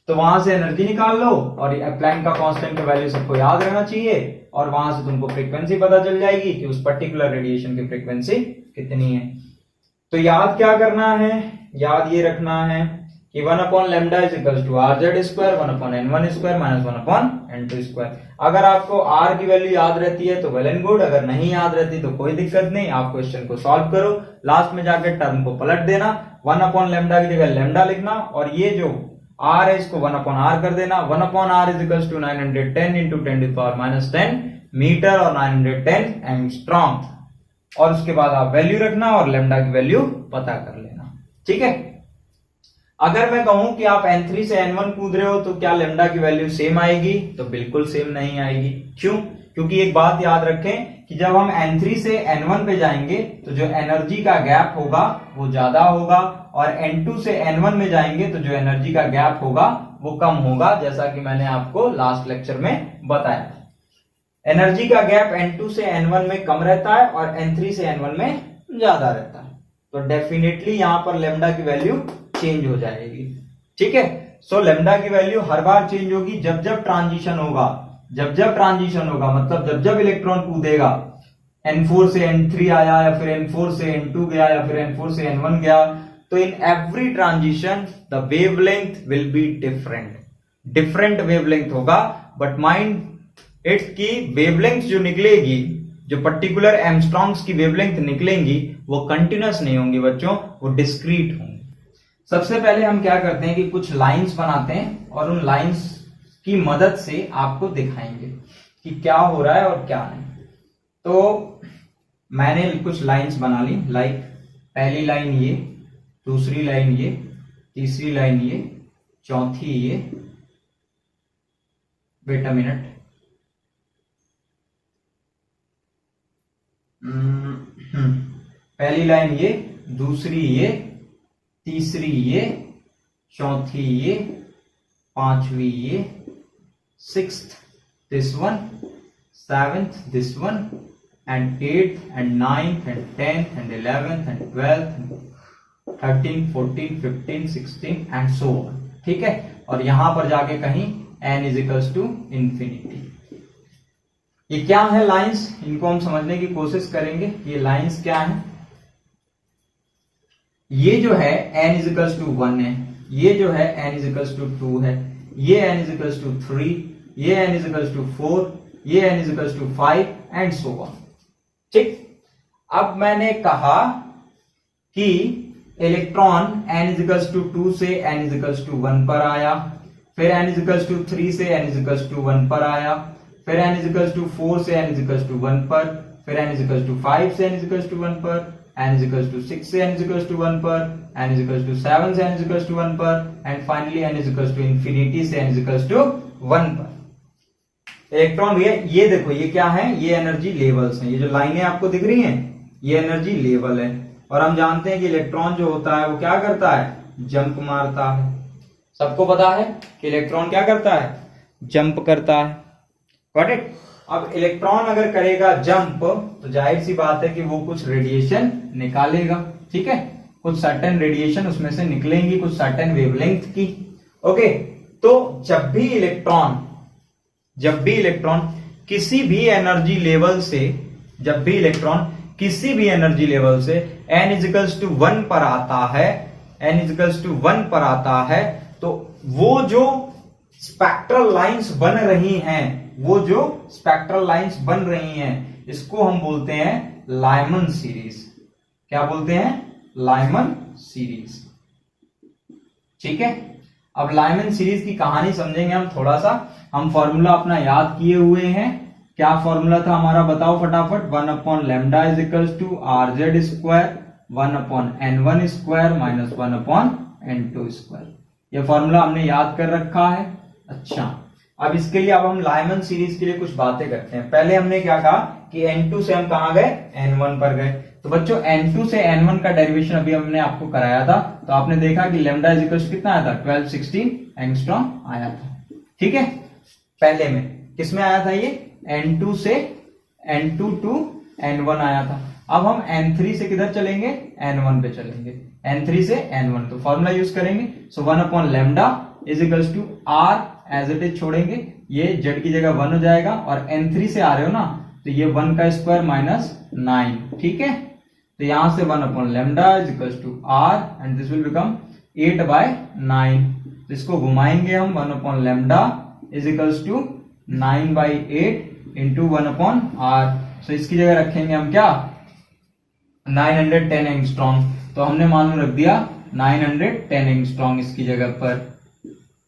तो वहां से एनर्जी निकाल लो और प्लैंक का कांस्टेंट का वैल्यू सबको याद रहना चाहिए और वहां से तुमको फ्रीक्वेंसी पता चल जाएगी कि उस पर्टिकुलर रेडिएशन की फ्रीक्वेंसी कितनी है। तो याद क्या करना है, याद ये रखना है कि 1 upon lambda is equal to R Z square 1 upon n1 square minus 1 upon n2 square. अगर आपको r की वैल्यू याद रहती है तो वेल एंड गुड, अगर नहीं याद रहती तो कोई दिक्कत नहीं, आप क्वेश्चन को सॉल्व करो, लास्ट में जाकर टर्म को पलट देना, 1 अपॉन लेमडा की जगह लेमडा लिखना और ये जो r है इसको 1 अपॉन r कर देना। 1 upon r is equal to 910 into 10 to the power minus 10 metre और 910 एंगस्ट्रॉम और उसके बाद आप वैल्यू रखना और लेमडा की वैल्यू पता कर लेना, ठीक है। अगर मैं कहूं कि आप n3 से n1 कूद रहे हो तो क्या लेमडा की वैल्यू सेम आएगी, तो बिल्कुल सेम नहीं आएगी। क्यों? क्योंकि एक बात याद रखें कि जब हम n3 से n1 पे जाएंगे तो जो एनर्जी का गैप होगा वो ज्यादा होगा और n2 से n1 में जाएंगे तो जो एनर्जी का गैप होगा वो कम होगा, जैसा कि मैंने आपको लास्ट लेक्चर में बताया। एनर्जी का गैप n2 से n1 में कम रहता है और n3 से n1 में ज्यादा रहता है, तो डेफिनेटली यहां पर लेमडा की वैल्यू चेंज हो जाएगी, ठीक है। सो लेमडा की वैल्यू हर बार चेंज होगी जब जब ट्रांजिशन होगा, जब जब ट्रांजिशन होगा मतलब जब जब इलेक्ट्रॉन कूदेगा, n4 से n3 आया या फिर n4 से n2 गया या फिर n4 से n1 गया, तो in every transition the wavelength will be different, different wavelength होगा। बट माइंड इट की वेवलेंथ जो निकलेगी, जो पर्टिकुलर एंगस्ट्रॉम्स की वेवलेंथ निकलेंगी वो कंटिन्यूअस नहीं होंगी बच्चों, वो डिस्क्रीट होंगी। सबसे पहले हम क्या करते हैं कि कुछ लाइंस बनाते हैं और उन लाइंस की मदद से आपको दिखाएंगे कि क्या हो रहा है और क्या नहीं। तो मैंने कुछ लाइंस बना ली, लाइक पहली लाइन ये, दूसरी लाइन ये, तीसरी लाइन ये, चौथी ये, वेट अ मिनट, पहली लाइन ये, दूसरी ये, तीसरी ये, चौथी ये, पांचवी ये, sixth this one, seventh this one and eighth and ninth and tenth and 11th and 12th 13 14 15 16 and so on, ठीक है। और यहां पर जाके कहीं n is equals to infinity. ये क्या है लाइंस, इनको हम समझने की कोशिश करेंगे। ये लाइंस क्या है, ये जो है n इज इक्वल्स टू 1 है, ये जो है n इज इक्वल्स टू 2 है, ये n इज इक्वल्स टू 3, ये n इज इक्वल्स टू 4, ये n is equals to 5 and so on, ठीक। अब मैंने कहा कि electron n is equals to 2 से n इज इक्वल्स टू 1 पर आया, फिर n इज इक्वल्स टू 3 से n इज इक्वल्स टू 1 पर आया, फिर n इज इक्वल्स टू 4 से n इज इक्वल्स टू 1 पर, फिर n इज इक्वल्स टू 5 से n इज इक्वल्स टू 1 पर, n is equals to 6 से n is equals to 1 पर, n is equals to 7 से n is equals to 1 पर, and finally n is equals to infinity से n is equals to 1 पर। Electron भैया ये देखो, ये क्या है, ये एनर्जी लेवल्स हैं। ये जो लाइनें आपको दिख रही हैं ये एनर्जी लेवल है और हम जानते हैं कि इलेक्ट्रॉन जो होता है वो क्या करता है, जंप मारता है। सबको पता है कि इलेक्ट्रॉन क्या करता है, जंप करता है, गॉट इट। अब इलेक्ट्रॉन अगर करेगा जंप तो जाहिर सी बात है कि वो कुछ रेडिएशन निकालेगा, ठीक है, कुछ सर्टेन रेडिएशन उसमें से निकलेंगी, कुछ सर्टेन वेवलेंथ की, ओके। तो जब भी इलेक्ट्रॉन किसी भी एनर्जी लेवल से, जब भी इलेक्ट्रॉन किसी भी एनर्जी लेवल से n इज इक्वल्स टू 1 पर आता है, n इज इक्वल्स टू 1 पर आता है, तो वो जो स्पेक्ट्रल लाइंस बन रही हैं, वो जो स्पेक्ट्रल लाइंस बन रही हैं, इसको हम बोलते हैं लाइमन सीरीज। क्या बोलते हैं, लाइमन सीरीज, ठीक है। अब लाइमन सीरीज की कहानी समझेंगे हम थोड़ा सा। हम फॉर्मूला अपना याद किए हुए हैं, क्या फॉर्मूला था हमारा बताओ फटाफट। 1 upon lambda is equals to R Z square 1 upon n1 square minus 1 upon n2 square. ये फॉर्मूला हमने याद कर रखा है। अच्छा, अब इसके लिए अब हम लाइमन सीरीज के लिए कुछ बातें करते हैं। पहले हमने क्या कहा कि N2 से हम कहां गए, N1 पर गए। तो बच्चों N2 से N1 का डेरिवेशन अभी हमने आपको कराया था, तो आपने देखा कि लैम्डा इज इक्वल टू कितना आया था, 1216 एंगस्ट्रॉम आया था। ठीक है, पहले में किसमें आया था ये, N2 से N2 टू N1 आया था। अब हम N3 से किधर चलेंगे, N1 पे चलेंगे, N3 से N1, तो फॉर्मूला यूज करेंगे। So 1 upon lambda is equals to R as it is छोड़ेंगे, ये Z की जगह 1 हो जाएगा, और N3 से आ रहे हो ना, तो ये 1 का स्क्वायर माइनस 9। ठीक है, तो यहां से 1 upon lambda is equals to R and this will become 8/9। तो इसको घुमाएंगे हम, 1 upon lambda is equals to 9/8 into 1 upon R। So इसकी जगह रखेंगे हम क्या, 910 एंगस्ट्रॉम। तो हमने मान लो रख दिया 910 एंगस्ट्रॉम इसकी जगह पर।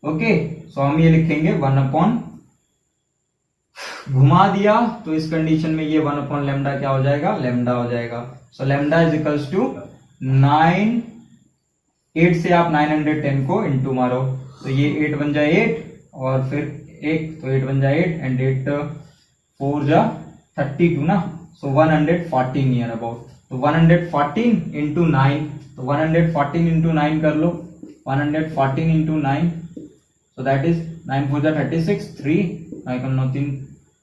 ओके, सो हम ये लिखेंगे 1 अपॉन, घुमा दिया तो इस कंडीशन में ये 1 अपॉन लैम्डा क्या हो जाएगा, लैम्डा हो जाएगा। So lambda is equals to 9, 8 से आप 910 को इंटू मारो, तो ये 8 बन जाए 8 और फिर 1, तो 8 बन जाए 8 एंड 8 4 जा 32 ना, सो 114 नियर अबाउट। तो 114 इंटू 9, तो 114 इंटू 9 कर लो, 114 इंटू 9, सो दैट इज 9 4 जा 36, 3 9 9 3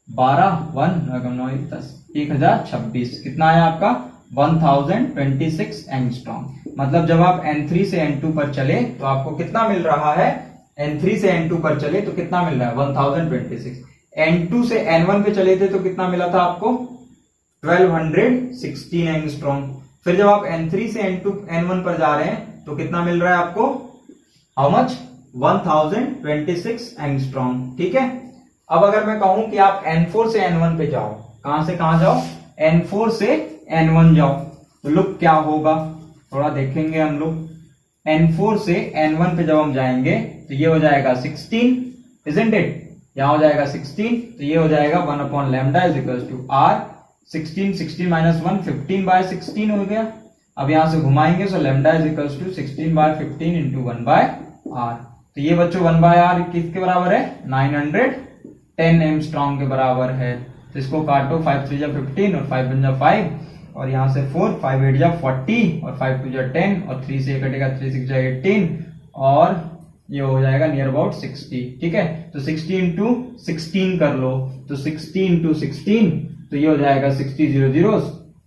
12, 1 9 9 10, 1026। कितना आया आपका, 1026 एंगस्ट्रॉम। मतलब जब आप N3 से N2 पर चले तो आपको कितना मिल रहा है, N3 से N2 पर चले तो कितना मिल रहा है, 1026। N2 से N1 पे चले थे तो कितना मिला था आपको, 1216 एंगस्ट्रॉम। फिर जब आप N3 से N1 पर जा रहे हैं तो कितना मिल रहा है आपको, हाउ मच, 1026 एंगस्ट्रॉम। ठीक है, अब अगर मैं कहूं कि आप N4 से N1 पे जाओ, कहां से कहां जाओ, N4 से N1 जाओ, तो लुक क्या होगा, थोड़ा देखेंगे हम लोग। N4 से N1 पे जब हम जाएंगे तो ये हो जाएगा 16, इजंट इट, यहां हो जाएगा 16, तो ये हो जाएगा 1 upon lambda is equal to R। 16 minus 1 15/16 हो गया। अब यहां से घुमाएंगे, so lambda is equal to 16/15 into 1/R। तो ये बच्चों 1/R किसके बराबर है, 910 एंगस्ट्रॉम के बराबर है। तो इसको काटो, 5 3 जा 15 और 5 1 जा 5, और यहां से 4, 5 8 जा 40 और 5 2 जा 10 और 3 से कटेगा, 3 6 जा 18 और ये हो जाएगा नियर अबाउट 60। ठीक है, तो 60 इंटू 16 कर लो, तो 60 इंटू 16, तो ये हो जाएगा 60 0 0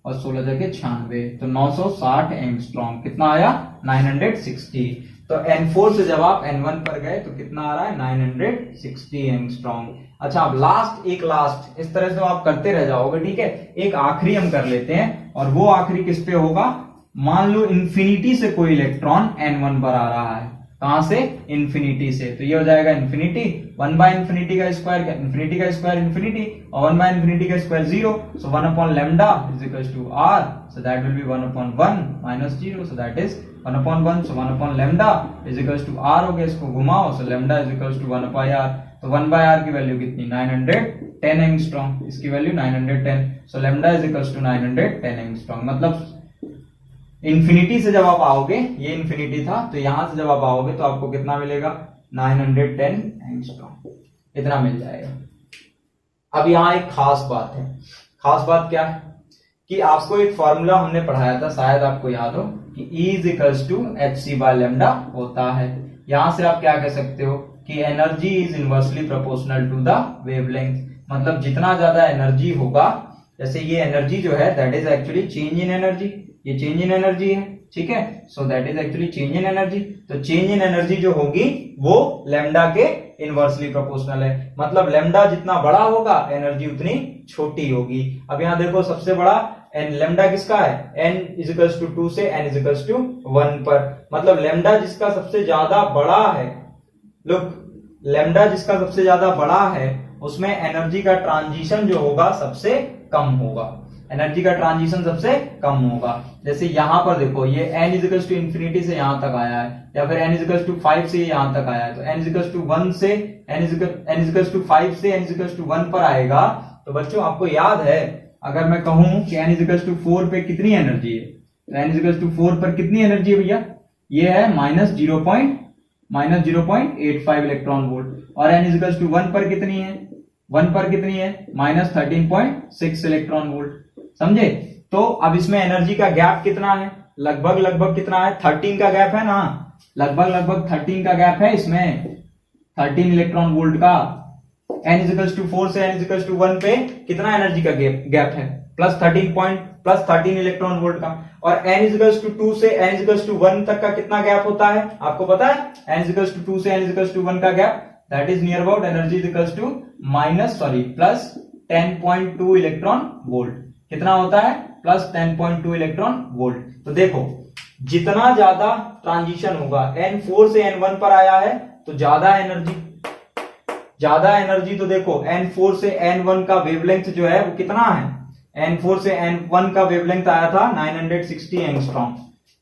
और 16 जगह 96, तो 960 एंगस्ट्रॉम। कितना आया, 960। तो N4 से जब आप N1 पर गए तो कितना आ रहा है, 960 एंगस्ट्रॉम। अच्छा, अब लास्ट इस तरह से आप करते रह जाओगे। ठीक है, एक आखिरी हम कर लेते हैं, और वो आखिरी किस पे होगा, मान लो इन्फिनिटी से कोई इलेक्ट्रॉन N1 पर आ रहा है, कहां से, इन्फिनिटी से, तो ये हो जाएगा इन्फिनिटी, 1/इन्फिनिटी का स्क्वायर, इन्फिनिटी का स्क्वायर इन्फिनिटी, और 1/इन्फिनिटी का square 0, so 1 upon lambda is equal to R, so that will be 1 upon 1 minus 0, so that is 1 upon 1, so 1 upon lambda is equal to R हो गया, इसको घुमाओ, so lambda is equal to 1/R। तो 1/R की value कितनी, 910 angstrom, इसकी value 910, so lambda is equal to 910 angstrom. मतलब infinity से जब आप आओगे, ये इन्फिनिटी था, तो यहां से जब आप आओगे तो आपको कितना मिलेगा, 910 एंगस्ट्रॉम, इतना मिल जाएगा। अब यहां एक खास बात है, खास बात क्या है कि आपको एक फॉर्मूला हमने पढ़ाया था, शायद आपको याद हो, कि E इज इक्वल्स टू hc/लैम्डा होता है। यहां से आप क्या कह सकते हो कि energy is inversely proportional to the wavelength. मतलब जितना ज्यादा एनर्जी होगा, जैसे ये एनर्जी जो है that is actually change in energy, ये चेंज इन एनर्जी है। ठीक है, so that is actually change in energy. तो चेंज इन एनर्जी जो होगी वो लैम्डा के इनवर्सली प्रोपोर्शनल है। मतलब लैम्डा जितना बड़ा होगा एनर्जी उतनी छोटी होगी। अब यहां देखो, सबसे बड़ा एन लैम्डा किसका है, n इज इक्वल्स टू 2 से n इज इक्वल्स टू 1 पर। मतलब लैम्डा जिसका सबसे ज्यादा बड़ा है, लुक, लैम्डा जिसका सबसे ज्यादा बड़ा है उसमें एनर्जी का ट्रांजिशन जो होगा सबसे कम होगा, एनर्जी का ट्रांजिशन सबसे कम होगा। जैसे यहां पर देखो, ये n is equals to infinity से यहां तक आया है, या फिर n इज इक्वल्स टू 5 से यहां तक आया है, तो n इज इक्वल्स टू 1 से n इज इक्वल्स टू 5 से n इज इक्वल्स टू 1 पर आएगा। तो बच्चों आपको याद है, अगर मैं कहूं कि n इज इक्वल्स टू 4 पे कितनी एनर्जी है, तो n इज इक्वल्स टू 4 पर कितनी एनर्जी है भैया, ये है माइनस 0.85 इलेक्ट्रॉन वोल्ट, और n इज इक्वल्स टू 1 पर कितनी है, 1 पर कितनी है, -13.6 इलेक्ट्रॉन वोल्ट, समझे। तो अब इसमें एनर्जी का गैप कितना है, लगभग कितना है, 13 का गैप है ना, लगभग 13 का गैप है इसमें, 13 इलेक्ट्रॉन वोल्ट का। n=4 से n=1 पे कितना एनर्जी का गैप है, +13 इलेक्ट्रॉन वोल्ट का। और n=2 से n=1 तक का कितना गैप होता है आपको पता है, n=2 से n=1 का gap, that is near about energy +10.2 electron volt. कितना होता है, +10.2 इलेक्ट्रॉन वोल्ट। तो देखो जितना ज्यादा ट्रांजिशन होगा, n4 से n1 पर आया है तो ज्यादा एनर्जी, तो देखो n4 से n1 का वेवलेंथ जो है वो कितना है, n4 से n1 का वेवलेंथ आया था 960 एंगस्ट्रॉम।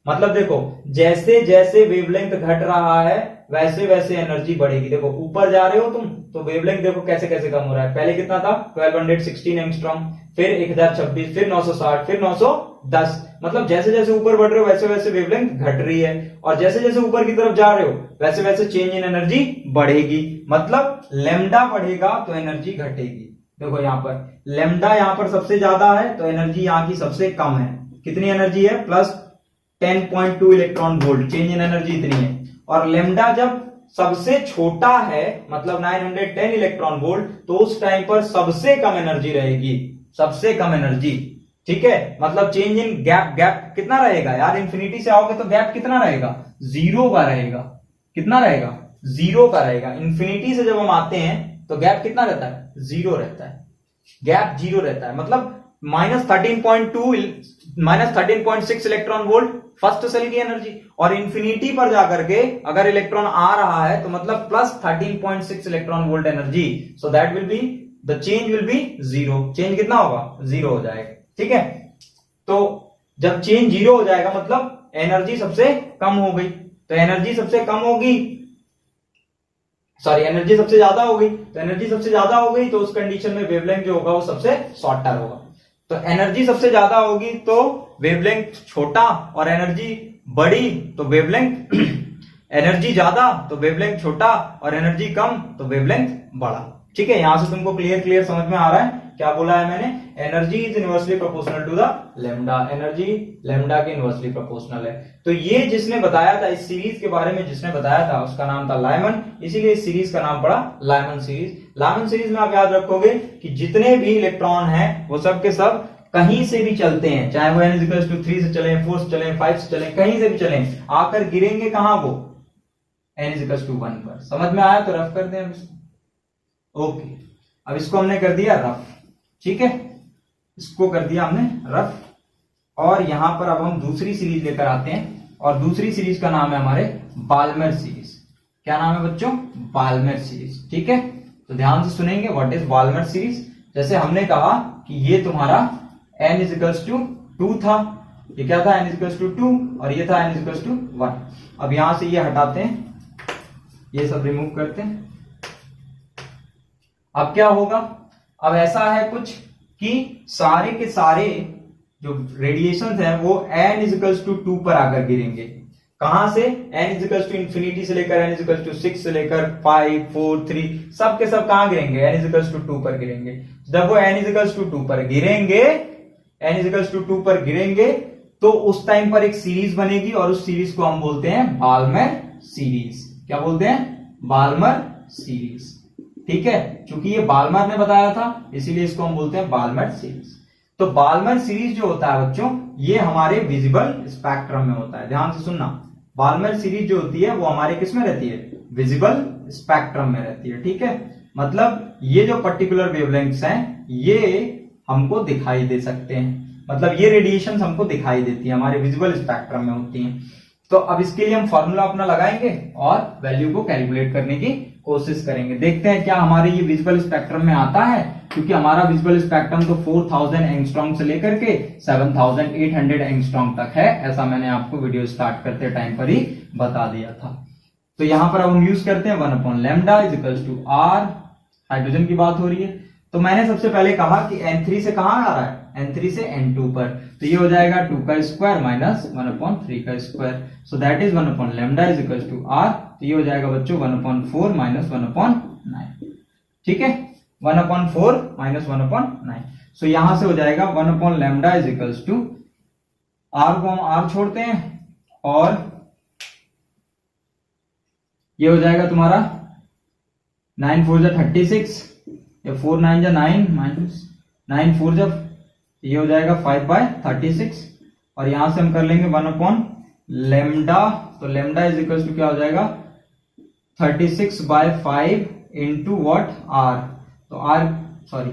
मतलब देखो जैसे जैसे वेवलेंथ घट रहा है वैसे वैसे एनर्जी बढ़ेगी। देखो ऊपर जा रहे हो तुम तो वेवलेंथ देखो कैसे कैसे कम हो रहा है, पहले कितना था 1216 एंगस्ट्रॉम, फिर 1026, फिर 960, फिर 910। मतलब जैसे जैसे ऊपर बढ़ रहे हो वैसे वैसे वेवलेंथ घट रही है, और जैसे जैसे ऊपर की तरफ जा रहे हो वैसे वैसे चेंज इन एनर्जी बढ़ेगी। मतलब लेमडा बढ़ेगा तो एनर्जी घटेगी। देखो यहाँ पर लेमडा यहाँ पर सबसे ज्यादा है तो एनर्जी यहाँ की सबसे कम है। कितनी एनर्जी है, +10.2 electron volt, change in energy इतनी है। और लेमडा जब सबसे छोटा है मतलब 910 इलेक्ट्रॉन वोल्ट, तो उस टाइम पर सबसे कम एनर्जी रहेगी, सबसे कम एनर्जी, ठीक है। मतलब चेंज इन गैप कितना रहेगा यार, इंफिनिटी से आओगे तो गैप कितना रहेगा, 0 का रहेगा। कितना रहेगा, 0 का रहेगा। इंफिनिटी से जब हम आते हैं तो गैप कितना रहता है, 0 रहता है, गैप 0 रहता है। मतलब -13.6 इलेक्ट्रॉन वोल्ट फर्स्ट सेल की एनर्जी, और इंफिनिटी पर जाकर के अगर इलेक्ट्रॉन आ रहा है तो मतलब +13.6 electron volt energy, so that will be the change will be 0। Change कितना होगा, 0 हो जाएगा, ठीक है। तो जब चेंज 0 हो जाएगा मतलब एनर्जी सबसे कम हो गई, तो एनर्जी सबसे कम होगी, सॉरी एनर्जी सबसे ज्यादा हो गई, तो एनर्जी सबसे ज्यादा हो गई तो उस कंडीशन में वेवलेंथ जो होगा वो सबसे शॉर्टर होगा। तो एनर्जी सबसे ज्यादा होगी तो वेवलेंथ छोटा, और एनर्जी बड़ी तो वेवलेंथ एनर्जी ज्यादा तो वेवलेंथ छोटा, और एनर्जी कम तो वेवलेंथ बड़ा, ठीक है। यहां से तुमको क्लियर समझ में आ रहा है क्या बोला है मैंने, energy is inversely proportional to the lambda, energy lambda के इनवर्सली प्रोपोर्शनल है। तो ये जिसने बताया था, इस सीरीज के बारे में जिसने बताया था उसका नाम था लाइमन, इसीलिए इस सीरीज का नाम पड़ा लाइमन सीरीज। लाइमन सीरीज में आप याद रखोगे कि जितने भी इलेक्ट्रॉन हैं वो सब के सब कहीं से भी चलते हैं, चाहे वो n=3 से चले, 4 से चले, 5 से चले, कहीं से भी चले, आकर गिरेंगे कहां, वो n=1 पर। समझ में आया तो रफ कर दें इसको। ओके, अब इसको हमने कर दिया रफ, ठीक है, इसको कर दिया हमने रफ। और यहां पर अब हम दूसरी सीरीज लेकर आते हैं, और दूसरी सीरीज का नाम है हमारे बाल्मर सीरीज। क्या नाम है बच्चों, बाल्मर सीरीज, ठीक है। तो ध्यान से सुनेंगे व्हाट इज बाल्मर सीरीज। जैसे हमने कहा कि ये तुम्हारा n=2 था, ये क्या था, n=2, और ये था n=1। अब यहां से ये हटाते हैं, ये सब रिमूव करते हैं। अब क्या होगा, अब ऐसा है कुछ कि सारे के सारे जो रेडिएशन है वो n=2 पर आकर गिरेंगे। कहां से, n=इंफिनिटी से लेकर n=6 से लेकर 5, 4, 3 सब के सब कहां गिरेंगे, n=2 पर गिरेंगे। जब वो n=2 पर गिरेंगे, n=2 पर गिरेंगे तो उस टाइम पर एक सीरीज बनेगी, और उस सीरीज को हम बोलते हैं बाल्मर सीरीज। क्या बोलते हैं, बाल्मर सीरीज, ठीक है। क्योंकि ये बाल्मर ने बताया था इसीलिए इसको हम बोलते हैं बाल्मर सीरीज। तो बाल्मर सीरीज जो होता है बच्चों, ये हमारे विजिबल स्पेक्ट्रम में होता है। ध्यान से सुनना, बाल्मर सीरीज जो होती है वो हमारे किस में रहती है, विजिबल स्पेक्ट्रम में रहती है, ठीक है। मतलब ये जो पर्टिकुलर वेवलेंथ्स हैं ये हमको दिखाई दे सकते हैं, मतलब ये रेडिएशन हमको दिखाई देती है, हमारे विजिबल स्पेक्ट्रम में होती हैं। तो अब इसके लिए हम फॉर्मूला अपना लगाएंगे और वैल्यू को कैलकुलेट करने की कोशिश करेंगे। देखते हैं क्या हमारे ये विजिबल स्पेक्ट्रम में आता है, क्योंकि हमारा विजिबल स्पेक्ट्रम तो 4000 एंगस्ट्रॉम से लेकर के 7800 एंगस्ट्रॉम तक है, ऐसा मैंने आपको वीडियो स्टार्ट करते टाइम पर ही बता दिया था। तो यहां पर अब हम यूज करते हैं 1/λ = R, हाइड्रोजन की बात हो रही है। तो मैंने सबसे पहले कहा कि n3 से कहां आ रहा है, n3 से n2 पर, तो ये हो जाएगा 2 का स्क्वायर माइनस 1/3 का square, so that is 1/λ = R। तो ये हो जाएगा बच्चों 1/4 - 1/9, ठीक है। 1/4 माइनस 1/9। सो यहां से हो जाएगा 1/λ इज इक्वल्स टू, आर को हम आर छोड़ते हैं और ये हो जाएगा तुम्हारा 9 4 जा 36, या 4 9 जा 9 माइनस 9 4 जा, ये हो जाएगा 5/36 और यहां से हम कर लेंगे 1/λ। तो लैम्डा इज इक्वल्स टू क्या हो जाएगा 36/5 इंटू वॉट आर, तो R sorry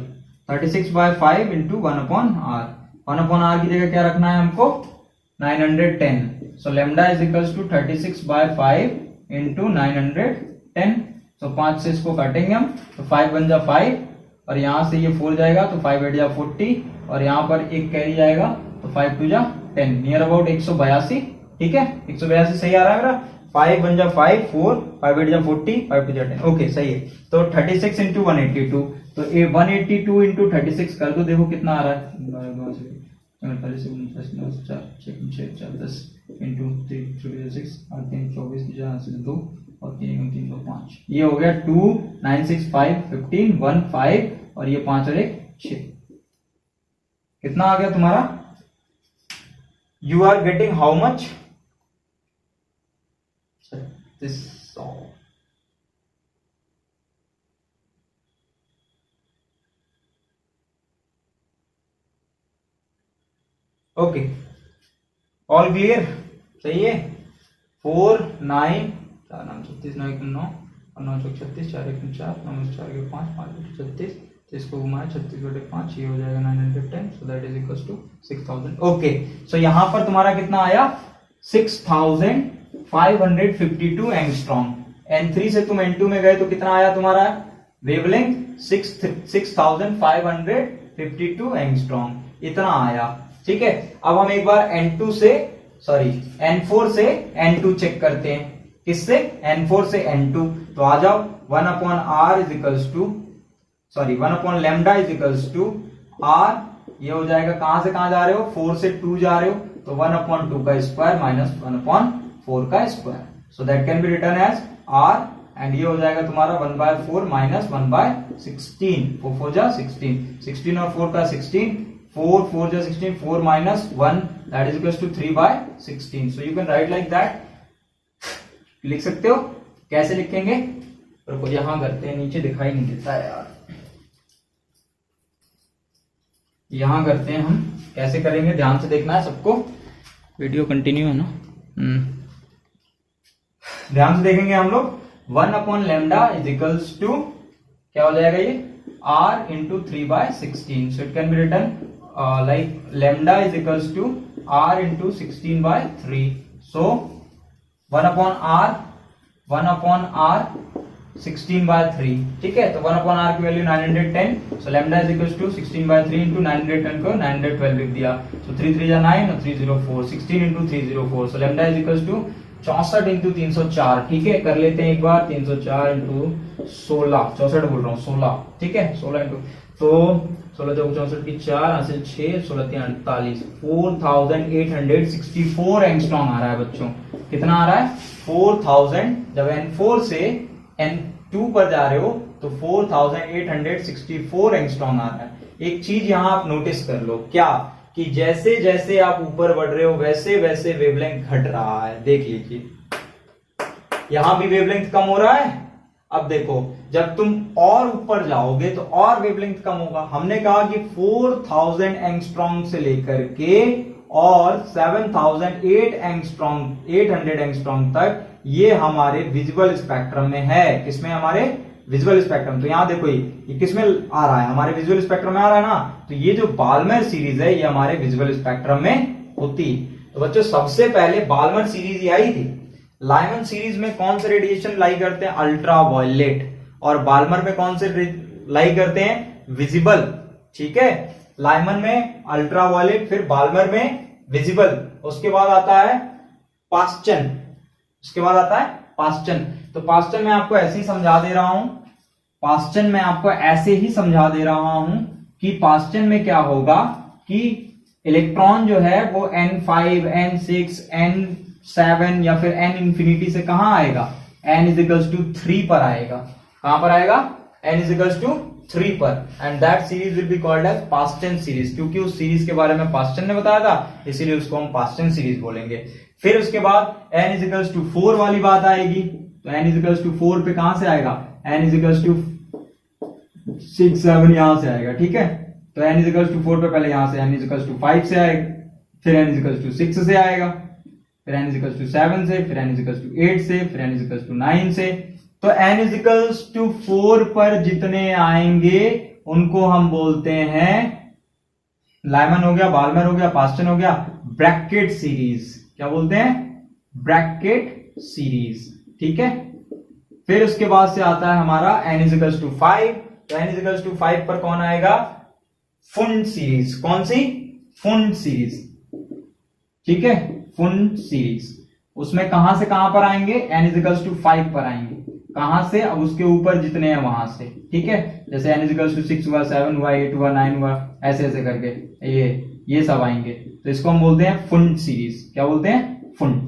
36/5 into 1/r। 1/r की जगह क्या रखना है हमको 910। So lambda is equals to 36/5 into 910। तो 5 से इसको काटेंगे हम, तो 5 बन जा 5 और यहां से ये 4 जाएगा तो 5 8 जा 40 और यहाँ पर एक कैरी जाएगा तो 5 2 जा 10, नियर अबाउट 182। ठीक है 182 सही आ रहा है मेरा। 5 1 जा 5 4 5 8 जा 40 5 2 जा 10, ओके सही है। तो 36 इंटू 182, तो 182 इंटू 36 कर दो, देखो कितना आ रहा है 10 इंटू 3 2 और 3 2 5, ये हो गया 2 9 6 5 15 1 5 और ये 5 और 1 6। कितना आ गया तुम्हारा? You are getting how much? 3600। Okay all clear, सही है। 4 9 4 9 36 9 1 9 और 9 चौक 36 4 1 4 9 4 के 5 5 36, तो इसको घुमाए 36/5, ये हो जाएगा 910। So that is equals to 6000। Okay so यहां पर तुम्हारा कितना आया 6552 एंगस्ट्रॉम। N3 से तुम N2 में गए तो कितना आया तुम्हारा वेवलेंथ 6552 एंगस्ट्रॉम, इतना आया। ठीक है अब हम एक बार N4 से N2 चेक करते हैं। किससे? N4 से N2। तो आ जाओ 1/r is equals to 1/λ is equals to r, ये हो जाएगा कहां से कहां जा रहे हो 4 से 2 जा रहे हो तो 1/2 का स्क्वायर माइनस 1/4 का square. So that can be written as r and ये हो जाएगा तुम्हारा 1/4 माइनस 1/16, 4 4 जा 16, 16 और 4 का 16, 4 4 जा 16, 4 minus 1 that is equals to 3/16। so you can write like that, लिख सकते हो। कैसे लिखेंगे रुको यहां करते हैं, नीचे दिखाई नहीं देता है यार, यहां करते हैं हम। कैसे करेंगे ध्यान से देखना है सबको, वीडियो कंटिन्यू है ना। ध्यान से देखेंगे हम लोग। 1/λ इज इक्वल्स टू क्या हो जाएगा ये r into 3/16। So it can be written like lambda is equals to r into 16/3। so 1/r 16/3। ठीक है तो 1/r की value 910। so lambda is equals to 16/3 into 910 को 912 लिख दिया। so 3 3 जा 9 और 304, 16 into 304। so lambda is equals to 64 into 304। ठीक है कर लेते हैं एक बार, 304 into 16, 64 बोल रहा हूँ 16। ठीक है 16 into तो 16 चौक 64 की 4 हासिल 6 16 3 48, 4864 एंगस्ट्रॉम आ रहा है बच्चों। कितना आ रहा है 4000। जब N4 से N2 पर जा रहे हो तो 4864 एंगस्ट्रॉम आ रहा है। एक चीज यहां आप नोटिस कर लो, क्या कि जैसे जैसे आप ऊपर बढ़ रहे हो वैसे वैसे वेवलेंथ घट रहा है। देख लीजिए यहां भी वेवलेंथ कम हो रहा है। अब देखो जब तुम और ऊपर जाओगे तो और वेवलेंथ कम होगा। हमने कहा कि 4000 एंगस्ट्रॉम से लेकर के और 800 एंगस्ट्रॉम तक ये हमारे विजुअल स्पेक्ट्रम में है। किसमें? हमारे विजुअल स्पेक्ट्रम। तो यहां देखो ये किसमें आ रहा है? हमारे विजुअल स्पेक्ट्रम में आ रहा है ना। तो ये जो बाल्मर सीरीज है ये हमारे विजुअल स्पेक्ट्रम में होती। तो बच्चों सबसे पहले बाल्मर सीरीज ही आई थी। लाइमन सीरीज में कौन से रेडिएशन लाई करते हैं? Ultra violet. और बाल्मर में कौन से लाई करते हैं? विजिबल। ठीक है लाइमन में अल्ट्रा वायलेट, फिर बाल्मर में विजिबल, उसके बाद आता है पास्चन। तो पास्चन में आपको ऐसे ही समझा दे रहा हूं, कि पास्चन में क्या होगा कि इलेक्ट्रॉन जो है वो N5 N6 N7 या फिर N इंफिनिटी से कहां आएगा? N = 3 पर आएगा। कहां पर आएगा? N = 3 पर, and that series will be called as past tense series, क्योंकि उस सीरीज के बारे में पास्ट टेंस ने बताया था, इसीलिए उसको हम पास्ट टेंस सीरीज बोलेंगे। फिर उसके बाद n इज इक्वल्स टू 4 वाली बात आएगी, तो n इज इक्वल्स टू 4 पे कहां से आएगा, n इज इक्वल्स टू 6 7 यहां से आएगा, ठीक है। तो n इज इक्वल्स टू 4 पे पहले यहां से n इज इक्वल्स टू 5 से आएगा, फिर n इज इक्वल्स टू 6 से आएगा, फिर n इज इक्वल्स टू 7 से, फिर n इज इक्वल्स टू 8 से, फिर n इज इक्वल्स टू 9 से। तो n इज इक्वल्स टू 4 पर जितने आएंगे उनको हम बोलते हैं, लाइमन हो गया, बाल्मर हो गया, पास्टन हो गया, ब्रैकेट सीरीज। क्या बोलते हैं, ब्रैकेट सीरीज, ठीक है। फिर उसके बाद से आता है हमारा n इज इक्वल्स टू 5, तो n इज इक्वल्स टू 5 पर कौन आएगा, फुंड सीरीज। कौन सी, फुंड सीरीज, ठीक है, फुंड सीरीज। उसमें कहां से कहां पर आएंगे, n इज इक्वल्स टू 5 पर आएंगे, कहां से, अब उसके ऊपर जितने हैं वहां से, ठीक है। जैसे n इज इक्वल्स टू 6 हुआ, 7 हुआ, 8 हुआ, 9 हुआ, ऐसे ऐसे करके ये सब आएंगे, तो इसको हम बोलते हैं फुंड सीरीज। क्या बोलते हैं, फुंड।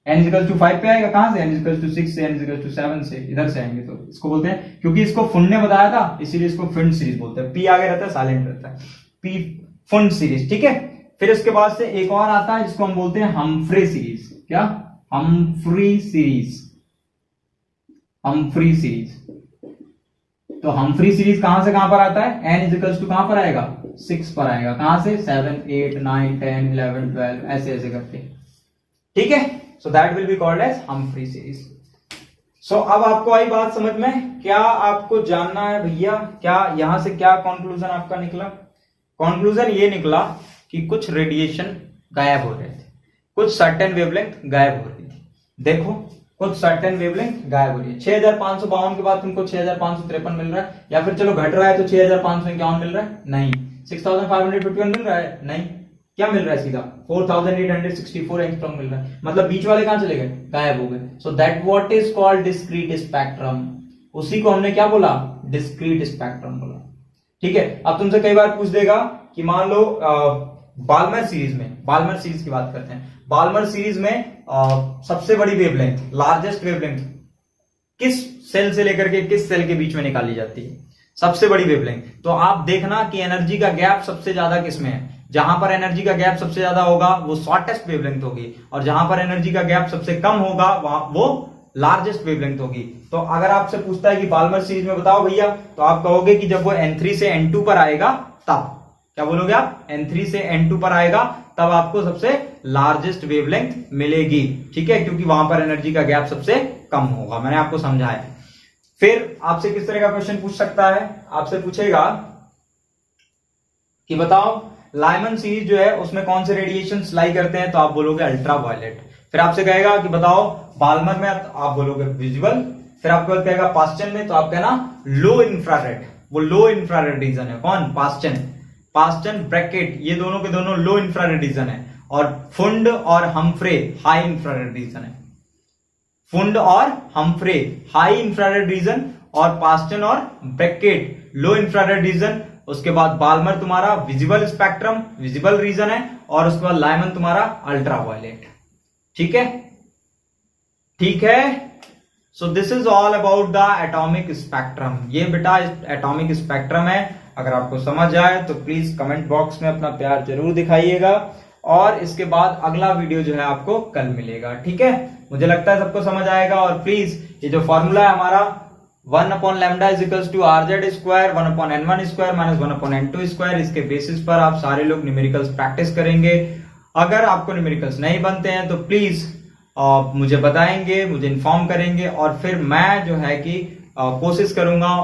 n इज इक्वल्स टू 5 पे आएगा, कहां से, n इज इक्वल्स टू 6 से, n इज इक्वल्स टू 7 से, इधर से आएंगे, तो इसको बोलते हैं, क्योंकि इसको फुंड ने बताया था इसीलिए इसको फुंड सीरीज बोलते हैं। p आगे रहता है, साइलेंट रहता है, p फुंड सीरीज, ठीक है। फिर उसके बाद से एक और आता है जिसको हम बोलते हैं हम्फ्री सीरीज। क्या, हम्फ्री सीरीज, हम्फ्री सीरीज। तो हम्फ्री सीरीज कहां से कहां पर आता है, n इज इक्वल्स टू कहां पर आएगा, 6 पर आएगा, कहां से, 7 8 9 10 11 12 ऐसे ऐसे करके, ठीक है। So that will be called as Humphreys series. So अब आपको आई बात समझ में, क्या आपको जानना है भैया, क्या यहां से क्या कंक्लूजन आपका निकला। कंक्लूजन ये निकला कि कुछ रेडिएशन गायब हो रहे थे, कुछ सर्टेन वेवलेंथ गायब हो रही थी। देखो, कुछ सर्टेन वेवलेंथ गायब हो रही है। 6552 के बाद तुमको 6553 मिल रहा है, या फिर चलो घट रहा है तो 6551 मिल रहा है, नहीं। 6551 मिल रहा है, नहीं। क्या मिल रहा है, सीधा 4864 एंगस्ट्रॉम मिल रहा है, मतलब बीच वाले कहां चले गए, गायब हो गए। So that what is called discrete spectrum, उसी को हमने क्या बोला, डिस्क्रीट स्पेक्ट्रम बोला, ठीक है। अब तुमसे कई बार पूछ देगा कि मान लो बाल्मर सीरीज में, बाल्मर सीरीज की बात करते हैं, बाल्मर सीरीज में सबसे बड़ी वेवलेंथ, लार्जेस्ट वेवलेंथ किस सेल से लेकर के किस सेल के बीच में निकाली जाती है, सबसे बड़ी वेवलेंथ। तो आप देखना कि एनर्जी का गैप सबसे ज्यादा किसमें है, जहां पर एनर्जी का गैप सबसे ज्यादा होगा वो शॉर्टेस्ट वेवलेंथ होगी, और जहां पर एनर्जी का गैप सबसे कम होगा वो लार्जेस्ट वेवलेंथ होगी। तो अगर आपसे पूछता है कि बाल्मर सीरीज में बताओ भैया, तो आप कहोगे कि जब वो n3 से n2 पर आएगा तब, क्या बोलोगे आप, n3 से n2 पर आएगा तब आपको सबसे लार्जेस्ट वेवलेंथ मिलेगी, ठीक है, क्योंकि वहां पर एनर्जी का गैप सबसे कम होगा। मैंने आपको समझाया। फिर आपसे किस तरह का क्वेश्चन पूछ सकता है, आपसे पूछेगा कि बताओ लाइमन सीरीज जो है उसमें कौन से रेडिएशन लाई करते हैं, तो आप बोलोगे अल्ट्रावायलेट। फिर आपसे कहेगा कि बताओ बाल्मर में, आप बोलोगे विजुअल। फिर आपको कहेगा पास्टन में, तो आप कहना लो इंफ्रारेड, वो लो इंफ्रारेड रीजन है, कौन, पास्टन। पास्टन ब्रैकेट, ये दोनों के दोनों लो इंफ्रारेड रीजन है, और फुंड और हम्फ्रे हाई इंफ्रारेड रीजन है। फुंड और हम्फ्रे हाई इंफ्रारेड रीजन, और पास्टन और ब्रैकेट लो इंफ्रारेड रीजन। उसके बाद बाल्मर तुम्हारा विजिबल स्पेक्ट्रम, विजिबल रीजन है, और उसके बाद लाइमन तुम्हारा अल्ट्रावायलेट, ठीक है, ठीक है। So this is all about the atomic spectrum. ये बेटा एटॉमिक स्पेक्ट्रम है। अगर आपको समझ आए तो प्लीज कमेंट बॉक्स में अपना प्यार जरूर दिखाइएगा, और इसके बाद अगला वीडियो जो है आपको कल मिलेगा, ठीक है। मुझे लगता है सबको समझ आएगा। और प्लीज ये जो फॉर्मूला है हमारा 1/λ is equals to RZ square 1/n1 square minus 1/n2 square, इसके बेसिस पर आप सारे लोग न्यूमेरिकल्स प्रैक्टिस करेंगे। अगर आपको न्यूमेरिकल्स नहीं बनते हैं तो प्लीज मुझे बताएंगे, मुझे इन्फॉर्म करेंगे, और फिर मैं जो है कि कोशिश करूंगा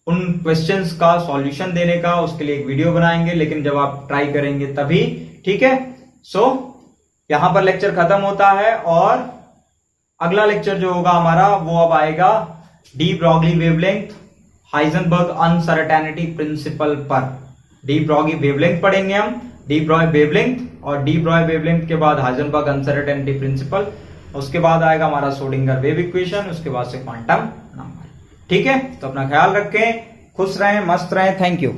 उन क्वेश्चंस का सॉल्यूशन देने का। उसके लिए एक वीडियो बनाएंगे, लेकिन जब आप ट्राई करेंगे तभी, ठीक है। सो यहां पर लेक्चर खत्म होता है, और अगला लेक्चर जो होगा हमारा वो अब आएगा de Broglie wavelength Heisenberg uncertainty principle पर। डी ब्रॉगली वेवलेंथ पढ़ेंगे हम, डी ब्रॉय वेवलेंथ, और डी ब्रॉय वेवलेंथ के बाद हाइजेनबर्ग अनसर्टेनिटी प्रिंसिपल, उसके बाद आएगा हमारा श्रोडिंगर वेव इक्वेशन, उसके बाद से क्वांटम नंबर, ठीक है। तो अपना ख्याल रखें, खुश रहें, मस्त रहें, थैंक यू।